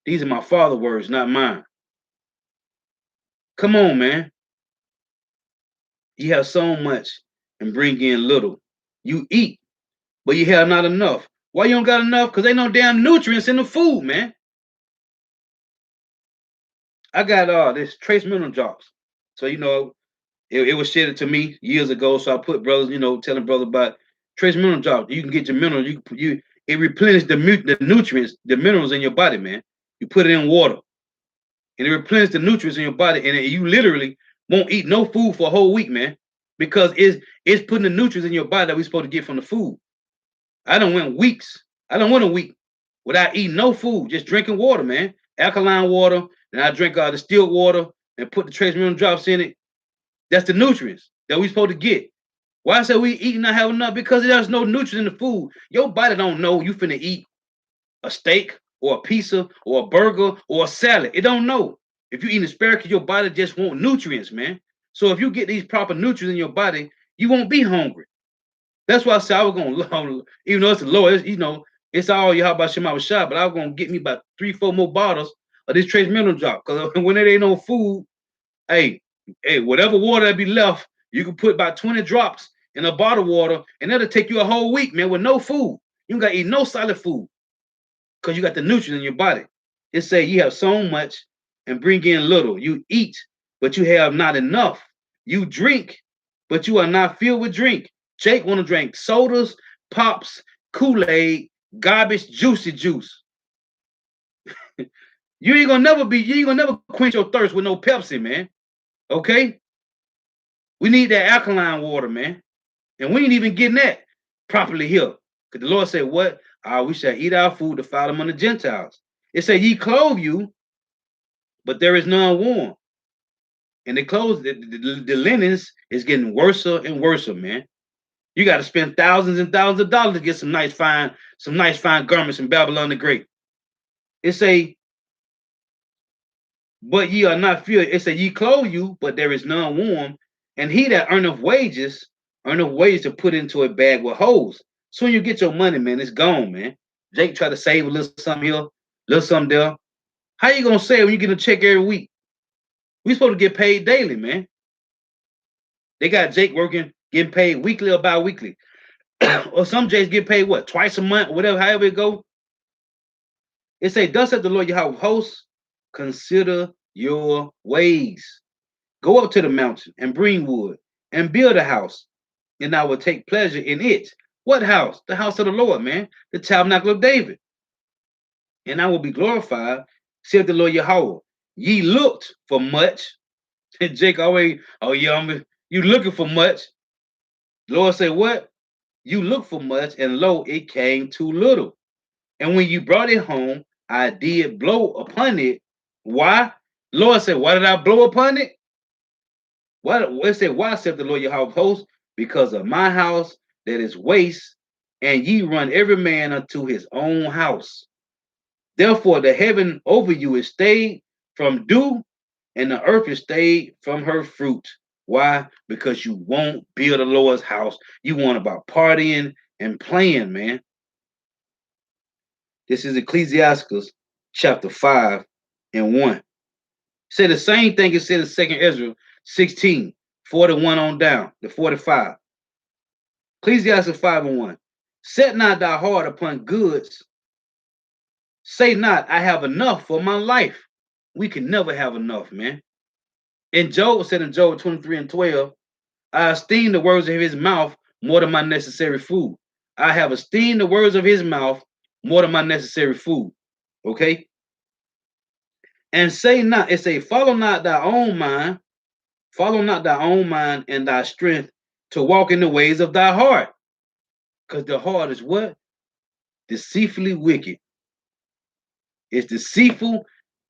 These are my father's words, not mine. Come on, man. You have so much and bring in little. You eat, but you have not enough. Why you don't got enough? Because ain't no damn nutrients in the food, man. I got this trace mineral drops. So it was shared to me years ago. So I put brothers, telling brothers about trace mineral drops. You can get your minerals. It replenishes the nutrients, the minerals in your body, man. You put it in water, and it replenishes the nutrients in your body, and you literally won't eat no food for a whole week, man. because it's putting the nutrients in your body that we're supposed to get from the food. I don't went weeks. I don't went a week without eating no food, just drinking water, man. Alkaline water. And I drink distilled water and put the trace mineral drops in it. That's the nutrients that we supposed to get. Why I say we eat and not have enough? Because there's no nutrients in the food. Your body don't know you finna eat a steak or a pizza or a burger or a salad. It don't know. If you eat asparagus, your body just want nutrients, man. So if you get these proper nutrients in your body, you won't be hungry. That's why I said I was gonna, even though it's the low, it's all you how about Shema shot, but I was gonna get me about 3-4 more bottles of this trace mineral drop. Cause when there ain't no food, hey, whatever water that be left, you can put about 20 drops in a bottle of water, and that'll take you a whole week, man, with no food. You don't gotta eat no solid food because you got the nutrients in your body. It say you have so much and bring in little. You eat, but you have not enough. You drink, but you are not filled with drink. Jake want to drink sodas, pops, Kool-Aid, garbage, juicy juice. You ain't gonna never quench your thirst with no Pepsi, man. Okay? We need that alkaline water, man. And we ain't even getting that properly here. Because the Lord said, what? We shall eat our food to follow among the Gentiles. It said, ye clothe you, but there is none warm. And the clothes, the linens is getting worse and worse, man. You got to spend thousands and thousands of dollars to get some nice fine garments in Babylon the Great. It say, but ye are not filled. It say, ye clothe you, but there is none warm. And he that earneth wages to put into a bag with holes. Soon you get your money, man, it's gone, man. Jake try to save a little something here, a little something there. How you gonna save when you get a check every week? We supposed to get paid daily, man. They got Jake working, getting paid weekly or bi-weekly. Or some Jakes get paid what, twice a month, whatever, however it go. It say, thus said the Lord Yahweh hosts, consider your ways. Go up to the mountain and bring wood and build a house, and I will take pleasure in it. What house? The house of the Lord, man. The tabernacle of David. And I will be glorified, said the Lord Yahweh. Ye looked for much. And Jake always, oh yeah, you looking for much. The Lord said, what? You look for much, and lo, it came too little. And when you brought it home, I did blow upon it. Why? Lord said, why did I blow upon it? What it said, why said the Lord Yahweh of hosts? Because of my house that is waste, and ye run every man unto his own house. Therefore, the heaven over you is stayed from dew, and the earth is stayed from her fruit. Why? Because you won't build the Lord's house. You want about partying and playing, man. This is Ecclesiastes chapter 5 and 1. Say the same thing it said in 2 Ezra 16, 41 on down to 45. Ecclesiastes 5 and 1. Set not thy heart upon goods. Say not, I have enough for my life. We can never have enough, man. And Job said in Job 23 and 12, I esteem the words of his mouth more than my necessary food. I have esteemed the words of his mouth more than my necessary food. Okay? And say not, it say, follow not thy own mind and thy strength to walk in the ways of thy heart. Because the heart is what? Deceitfully wicked. It's deceitful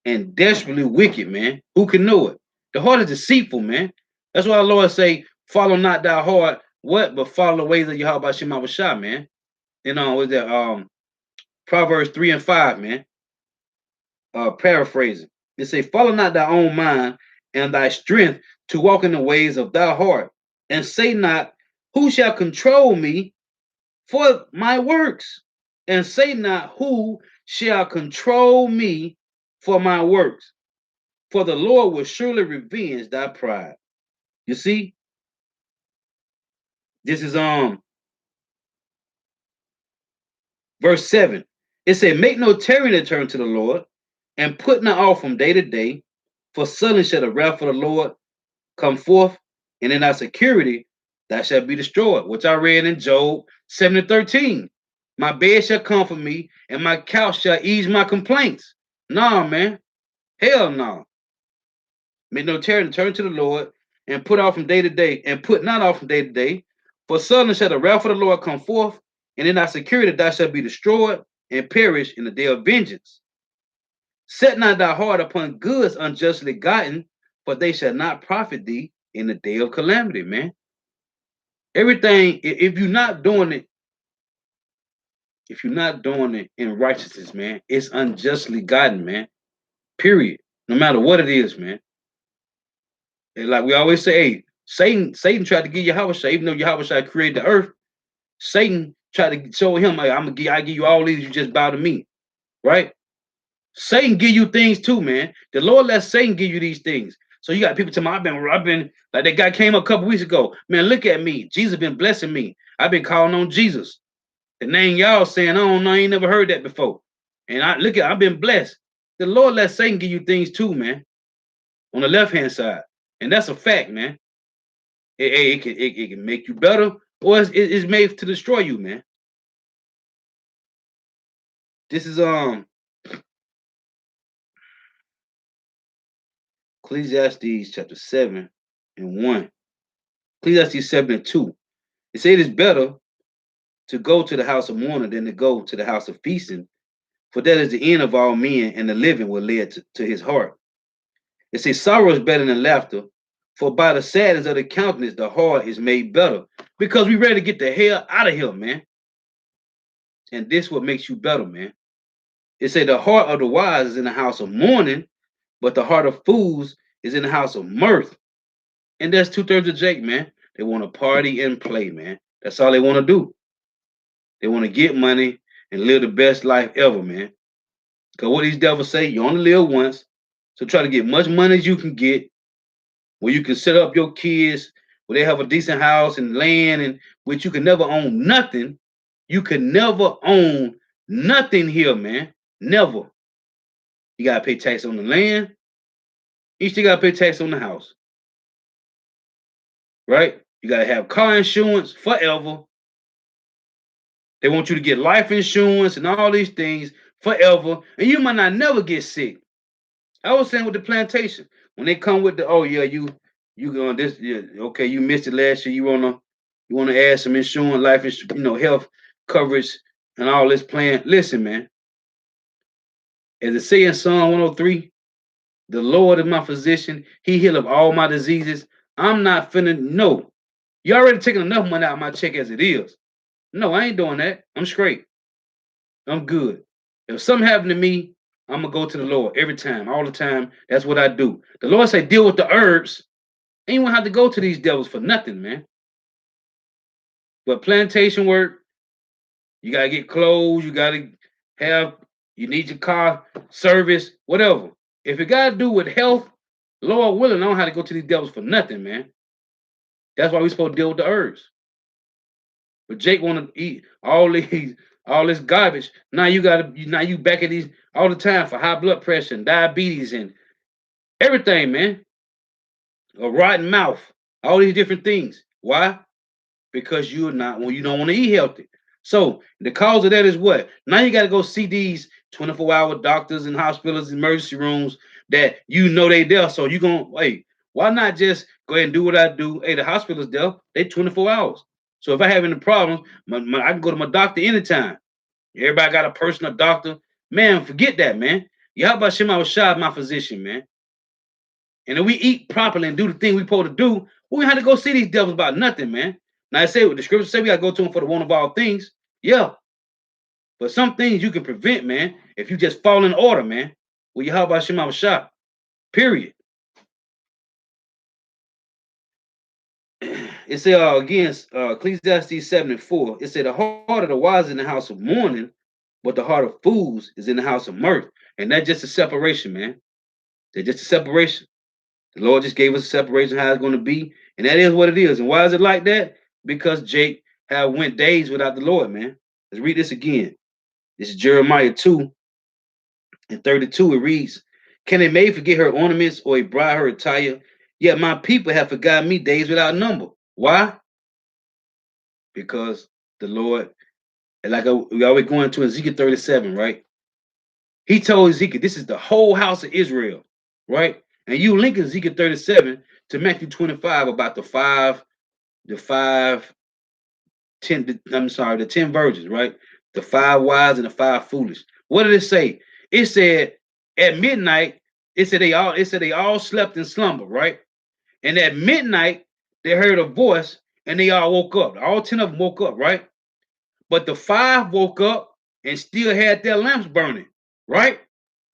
and desperately wicked, man. Who can know it? The heart is deceitful, man. That's why the Lord say, follow not thy heart, what? But follow the ways of Yahweh Shema Bashah, man. You know, with that Proverbs 3 and 5, man. Paraphrasing. It say, follow not thy own mind and thy strength to walk in the ways of thy heart. And say not, who shall control me for my works? And say not, who shall control me for my works? For the Lord will surely revenge thy pride. You see? This is verse 7. It said, make no tarrying to turn to the Lord, and put not off from day to day, for suddenly shall the wrath of the Lord come forth, and in thy security thou shalt be destroyed, which I read in Job 7 and 13. My bed shall comfort me, and my couch shall ease my complaints. Nah, man. Hell no. Make no tarrying to turn to the Lord, and put off from day to day, and put not off from day to day. For suddenly shall the wrath of the Lord come forth, and in thy security thou shalt be destroyed and perish in the day of vengeance. Set not thy heart upon goods unjustly gotten, for they shall not profit thee in the day of calamity, man. Everything, if you're not doing it, if you're not doing it in righteousness, man, it's unjustly gotten, man. Period. No matter what it is, man. And like we always say, hey, Satan tried to give Yahweh, even though Yahweh created the earth, Satan tried to show him, hey, I give you all these, you just bow to me. Right? Satan give you things too, man. The Lord lets Satan give you these things. So you got people telling me, I've been like that guy came a couple weeks ago. Man, look at me. Jesus been blessing me. I've been calling on Jesus. The name y'all saying, I don't know, I ain't never heard that before. And I've been blessed. The Lord lets Satan give you things too, man. On the left-hand side. And that's a fact, man. It can make you better, or it's made to destroy you, man. This is Ecclesiastes chapter 7 and 1. Ecclesiastes 7 and 2. It says it is better to go to the house of mourning than to go to the house of feasting, for that is the end of all men, and the living will lead to his heart. It says sorrow is better than laughter, for by the sadness of the countenance, the heart is made better. Because we ready to get the hell out of here, man. And this what makes you better, man. It say the heart of the wise is in the house of mourning, but the heart of fools is in the house of mirth. And that's 2/3 of Jake, man. They want to party and play, man. That's all they want to do. They want to get money and live the best life ever, man. Because what these devils say, you only live once. So try to get much money as you can get, where you can set up your kids, where they have a decent house and land, and which you can never own nothing. You can never own nothing here, man. Never. You gotta pay tax on the land. You still gotta pay tax on the house. Right? You gotta have car insurance forever. They want you to get life insurance and all these things forever. And you might not never get sick. I was saying with the plantation, when they come with the, oh yeah, you going this, yeah, okay, you missed it last year. You wanna add some insurance, life insurance, health coverage and all this plan. Listen, man. As it say in Psalm 103, the Lord is my physician, he healeth all my diseases. I'm not finna, no. You already taking enough money out of my check as it is. No, I ain't doing that. I'm straight. I'm good. If something happened to me, I'm gonna go to the Lord every time, all the time. That's what I do. The Lord say, deal with the herbs. Ain't gonna have to go to these devils for nothing, man. But plantation work, you gotta get clothes, you need your car service, whatever. If it gotta do with health, Lord willing, I don't have to go to these devils for nothing, man. That's why we supposed to deal with the herbs. But Jake want to eat all this garbage. Now you back at these all the time for high blood pressure and diabetes and everything, man. A rotten mouth, all these different things. Why? Because you don't want to eat healthy. So the cause of that is what? Now you got to go see these 24-hour doctors and hospitals, emergency rooms that they there. So you gonna wait. Why not just go ahead and do what I do? Hey, the hospital's there. They 24 hours. So if I have any problems, I can go to my doctor anytime. Everybody got a personal doctor. Man, forget that, man. Yahweh Shema Shah, my physician, man. And if we eat properly and do the thing we supposed to do, we don't have to go see these devils about nothing, man. Now I say what the scripture say we gotta go to them for the one of all things. Yeah. But some things you can prevent, man, if you just fall in order, man. Well, Yahweh Shema Shah. Period. It said again, Ecclesiastes 7 and 4. It said the heart of the wise is in the house of mourning, but the heart of fools is in the house of mirth. And that's just a separation, man. That's just a separation. The Lord just gave us a separation how it's going to be, and that is what it is. And why is it like that? Because Jake have went days without the Lord, man. Let's read this again. This is Jeremiah 2 and 32. It reads, can a maid forget her ornaments or a bride her attire? Yet my people have forgotten me days without number. Why? Because the Lord, we always going to Ezekiel 37, right? He told Ezekiel, this is the whole house of Israel, right? And you link Ezekiel 37 to Matthew 25 about the five, the 10 virgins, right? The 5 wise and the 5 foolish. What did it say? It said at midnight, it said they all slept in slumber, right? And at midnight, they heard a voice and they all woke up. All 10 of them woke up, right? But the 5 woke up and still had their lamps burning, right?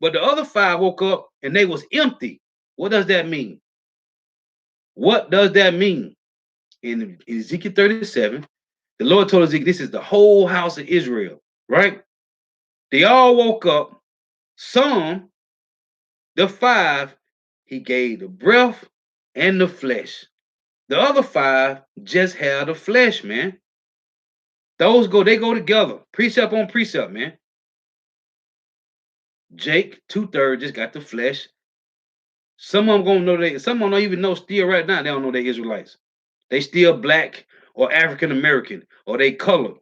But the other 5 woke up and they was empty. What does that mean? What does that mean? In Ezekiel 37, the Lord told Ezekiel, this is the whole house of Israel, right? They all woke up. Some, the 5, he gave the breath and the flesh. The other 5 just had the flesh, man. They go together, precept on precept, man. Jake, 2/3, just got the flesh. Some of them gonna know some of them don't even know still right now, they don't know they Israelites. They still black or African American or they colored.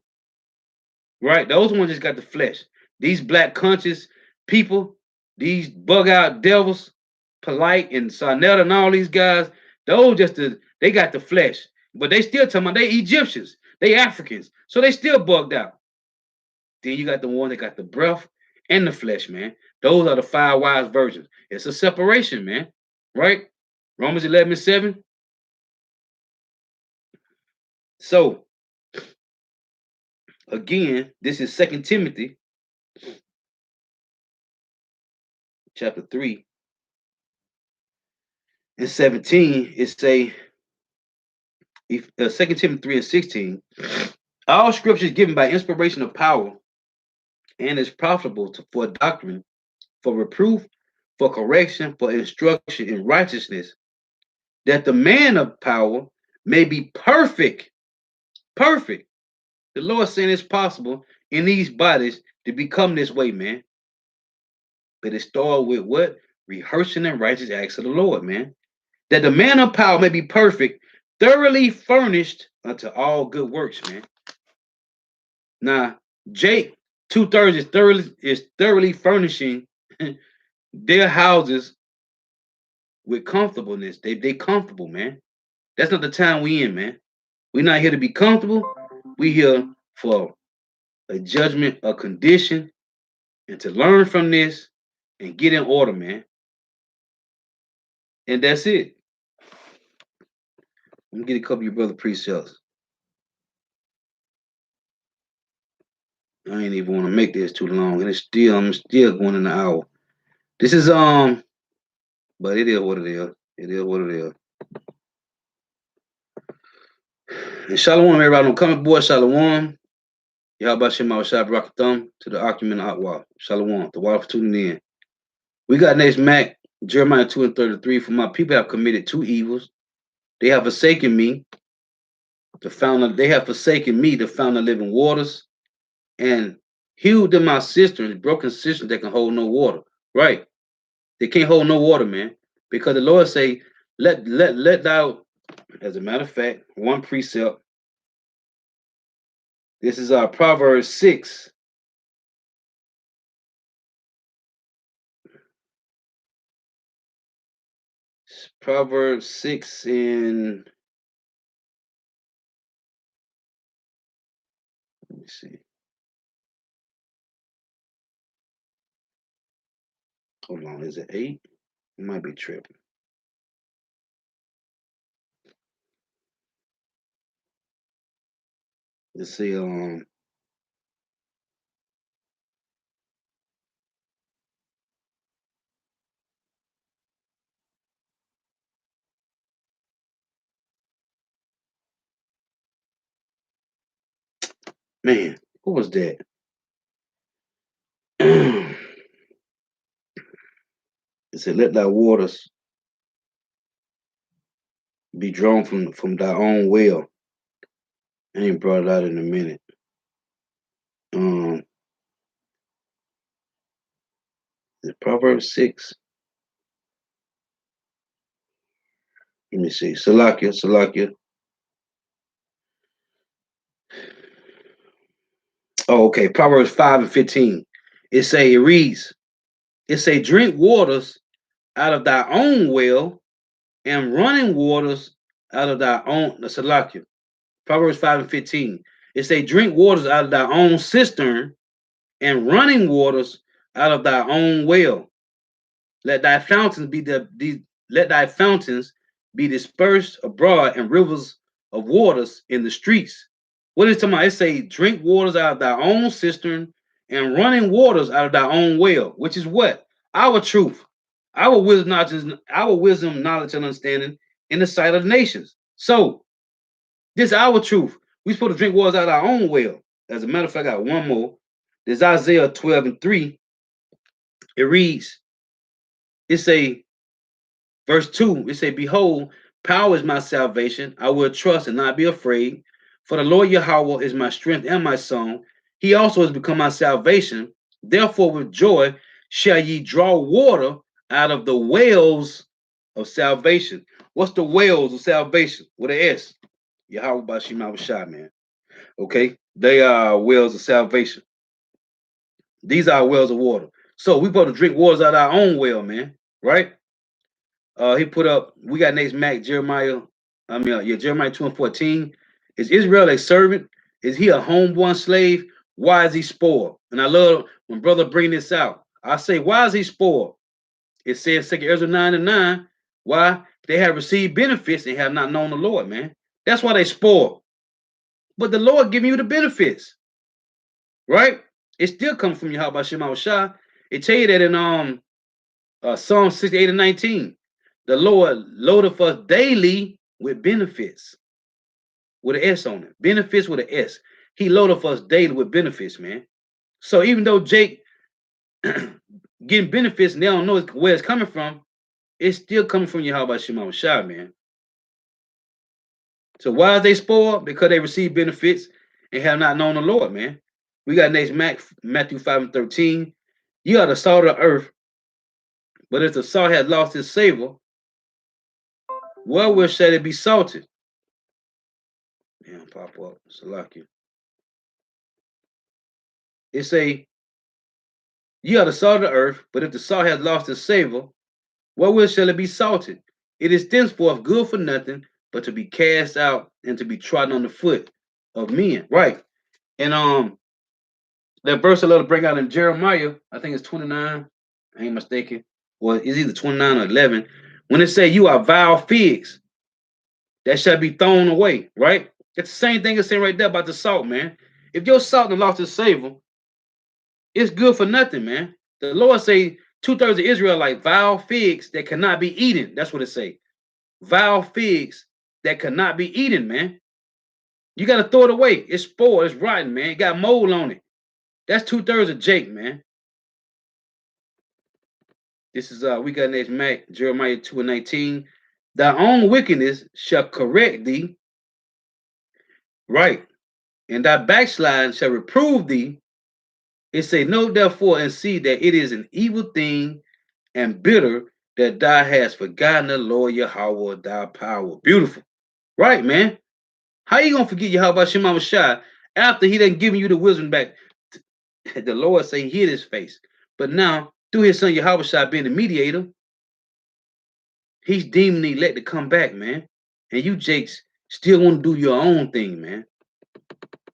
Right? Those ones just got the flesh. These black conscious people, these bug out devils, Polite and Sarnetta and all these guys, they got the flesh. But they still talking about they Egyptians, they Africans. So they still bugged out. Then you got the one that got the breath and the flesh, man. Those are the 5 wise virgins. It's a separation, man. Right? Romans 11:7. So again, this is 2 Timothy chapter 3 and 17. It say, 2 Timothy 3:16, all scripture is given by inspiration of power and is profitable for doctrine, for reproof, for correction, for instruction in righteousness, that the man of power may be perfect. Perfect. The Lord saying it's possible in these bodies to become this way, man. But it starts with what? Rehearsing and righteous acts of the Lord, man. That the man of power may be perfect, thoroughly furnished unto all good works, man. Now, Jake, 2/3 is thoroughly furnishing their houses with comfortableness. They comfortable, man. That's not the time we in, man. We're not here to be comfortable. We here for a judgment, a condition, and to learn from this and get in order, man. And that's it. Let me get a couple of your brother precepts. I ain't even want to make this too long, and I'm still going in the hour. This is but it is what it is. It is what it is. And Shalom, everybody. I'm coming, boy. Shalom. Y'all about Shema Shab Rock Thumb to the Akumen Atwa. Shalom. The water for tuning in. We got next Mac, Jeremiah 2:33. For my people have committed 2 evils. They have forsaken me, they have forsaken me, the fountain of living waters, and hewed in my cisterns, broken cisterns that can hold no water. Right. They can't hold no water, man. Because the Lord say, let thou, as a matter of fact, one precept. This is Proverbs 6. Proverbs 6 in, let me see. Hold on, is it 8? It might be tripping. Let's see, man, what was that? It said, let thy waters be drawn from thy own well. I ain't brought it out in a minute. Proverbs 6. Let me see. Salakia. Oh, okay. Proverbs 5:15. It reads, drink waters out of thy own well and running waters out of thy own, the Salakia. Proverbs 5 and 15. It say, drink waters out of thy own cistern and running waters out of thy own well. Let thy fountains be let thy fountains be dispersed abroad and rivers of waters in the streets. What is it talking about? It say, drink waters out of thy own cistern and running waters out of thy own well, which is what? Our truth, our wisdom, knowledge, and understanding in the sight of the nations. So this is our truth. We supposed to drink waters out of our own well. As a matter of fact, I got one more. There's Isaiah 12 and 3. It reads, it say, verse 2, it say, behold, power is my salvation. I will trust and not be afraid. For the Lord Yahweh is my strength and my song. He also has become my salvation. Therefore, with joy shall ye draw water out of the wells of salvation. What's the wells of salvation? With an S. Yahweh Bashim Shah, man. Okay? They are wells of salvation. These are wells of water. So we supposed to drink waters out of our own well, man. Right? He put up, we got next Mac, Jeremiah. Jeremiah 2 and 14. Is Israel a servant? Is he a homeborn slave? Why is he spoiled? And I love when brother bring this out. I say, why is he spoiled? It says 2 Ezra 9 and 9. Why? They have received benefits and have not known the Lord, man. That's why they spoiled. But the Lord giving you the benefits. Right? It still comes from Yahweh Shema Shah. It tell you that in Psalm 68 and 19. The Lord loadeth us daily with benefits. With an S on it. Benefits with an S. He loadeth us daily with benefits, man. So even though Jake getting benefits and they don't know where it's coming from, it's still coming from Yahweh Shema Shah, man. So why are they spoiled? Because they receive benefits and have not known the Lord, man. We got next Matthew 5 and 13. You are the salt of the earth, but if the salt has lost its savor, wherewith shall it be salted? Damn, pop up. Salakia. It say, ye are the salt of the earth, but if the salt has lost its savor, wherewith shall it be salted? It is thenceforth good for nothing, but to be cast out and to be trodden on the foot of men. Right. And that verse I love to bring out in Jeremiah, I think it's 29, I ain't mistaken. Well, it's either 29 or 11. When it say you are vile figs, that shall be thrown away, right? It's the same thing it's saying right there about the salt, man. If your salt and lost its savor, it's good for nothing, man. The Lord say 2/3 of Israel like vile figs that cannot be eaten. That's what it say. Vile figs that cannot be eaten, man. You got to throw it away. It's spoiled. It's rotten, man. It got mold on it. That's 2/3 of Jake, man. This is we got next Mac, Jeremiah 2 and 19. Thy own wickedness shall correct thee, right? And thy backsliding shall reprove thee. It say, know therefore and see that it is an evil thing and bitter that thou hast forgotten the Lord Yahweh thy power. Beautiful. Right, man. How you gonna forget Yahweh Shema Shai after he done given you the wisdom back? The Lord say he hid his face. But now, through his son Yahweh Shai being the mediator, he's deeming the elect to come back, man. And you Jakes still want to do your own thing, man.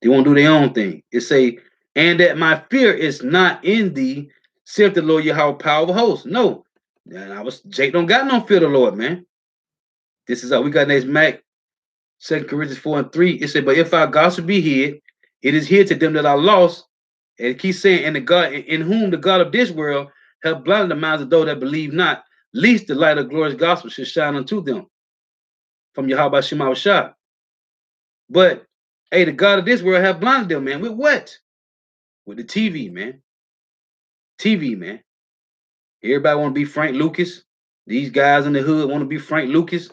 They want to do their own thing. It say, and that my fear is not in thee, saith the Lord Yahweh power of hosts. No. Jake don't got no fear of the Lord, man. This is how we got next Mac, 2 Corinthians 4 and 3. It said, but if our gospel be hid, it is hid to them that are lost. And it keeps saying, and the God in whom the God of this world have blinded the minds of those that believe not, least the light of glorious gospel should shine unto them from Yahweh Shema Shah. But hey, the God of this world have blinded them, man. With what? With the TV, man. TV, man. Everybody want to be Frank Lucas. These guys in the hood want to be Frank Lucas,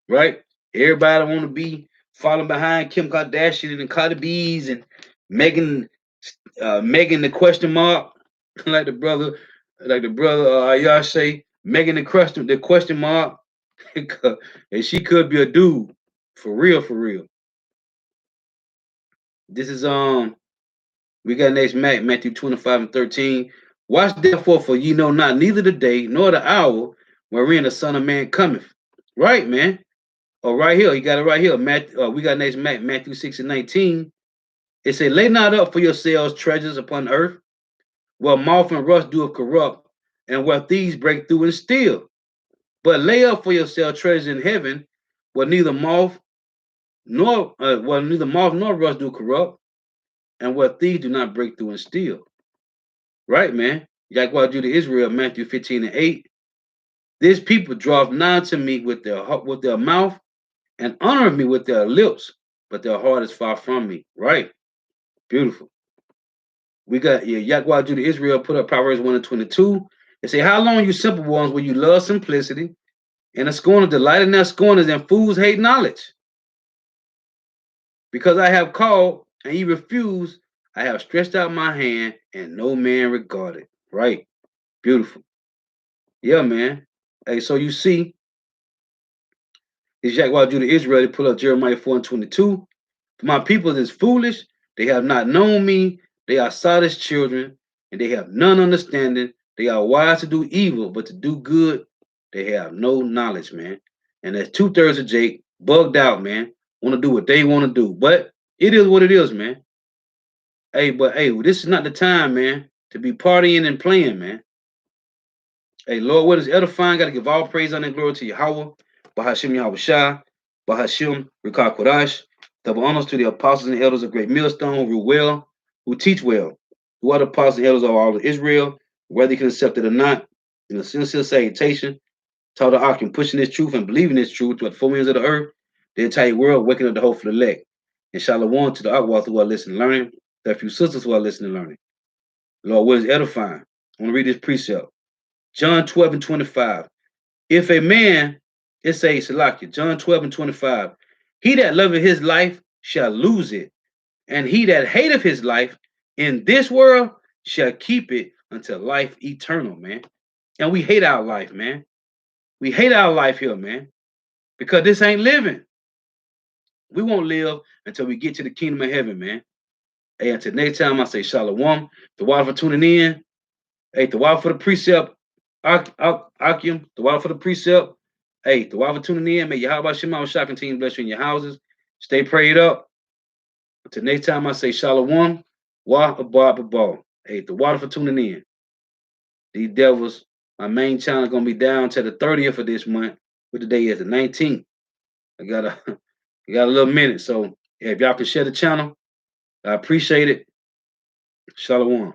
right? Everybody want to be following behind Kim Kardashian and Cardi B's and Megan the question mark, like the brother y'all say, Megan the question mark, and she could be a dude, for real, for real. This is we got next Matthew 25 and 13. Watch therefore, for ye know not neither the day nor the hour wherein the Son of Man cometh. Right, man. Oh, right here. You got it right here. We got next Matthew 6 and 19. It said, lay not up for yourselves treasures upon earth, where moth and rust doeth corrupt, and where thieves break through and steal. But lay up for yourself treasures in heaven, where neither moth nor rust do corrupt, and where thieves do not break through and steal. Right, man. Yahweh Judah Israel, Matthew 15 and 8. This people draw nigh to me with their mouth and honor me with their lips, but their heart is far from me. Right. Beautiful. We got Yahweh Judah Israel put up Proverbs 1 and 22. They say, how long, you simple ones, will you love simplicity, and a scorner delight in their scorners, and fools hate knowledge? Because I have called, and ye refuse, I have stretched out my hand, and no man regarded. Right. Beautiful. Yeah, man. Hey, so you see, it's Yahweh Judah Israel. They put up Jeremiah 4 and 22. My people is foolish. They have not known me. They are sottish children, and they have none understanding. They are wise to do evil, but to do good, they have no knowledge, man. And that's 2/3 of Jake bugged out, man. Want to do what they want to do, but it is what it is, man. Hey, but hey, this is not the time, man, to be partying and playing, man. Hey, Lord, what is edifying? Got to give all praise, honor, and glory to Yahweh, Bahashim Yahweh Shah, Bahashim Rikah Kodash. Double honors to the apostles and elders of Great Millstone who rule well, who teach well, who are the apostles and elders of all of Israel, whether you can accept it or not. In a sincere salutation, taught the Akim, pushing this truth and believing this truth throughout the four winds of the earth, the entire world, waking up the hopeful elect. And Shalom to the Akwal who are listening and learning, the few sisters who are listening and learning. Lord, what is edifying? I want to read this precept. John 12 and 25. If a man, it says, Salakia, John 12 and 25, he that loveth his life shall lose it, and he that hateth his life in this world shall keep it until life eternal, man. And we hate our life, man. We hate our life here, man, because this ain't living. We won't live until we get to the kingdom of heaven, man. Hey, until next time, I say shalom. The water for tuning in. Hey, the water for the precept. Akim, the water for the precept. Hey, the water for tuning in. May Yahweh Shema Shah continue to bless you in your houses. Stay prayed up. Until next time, I say shalom. Wa abba. Hey, the water for tuning in. These devils, my main channel is gonna be down to the 30th of this month. What the day is? The 19th. I got a little minute. So yeah, if y'all can share the channel, I appreciate it. Shalom.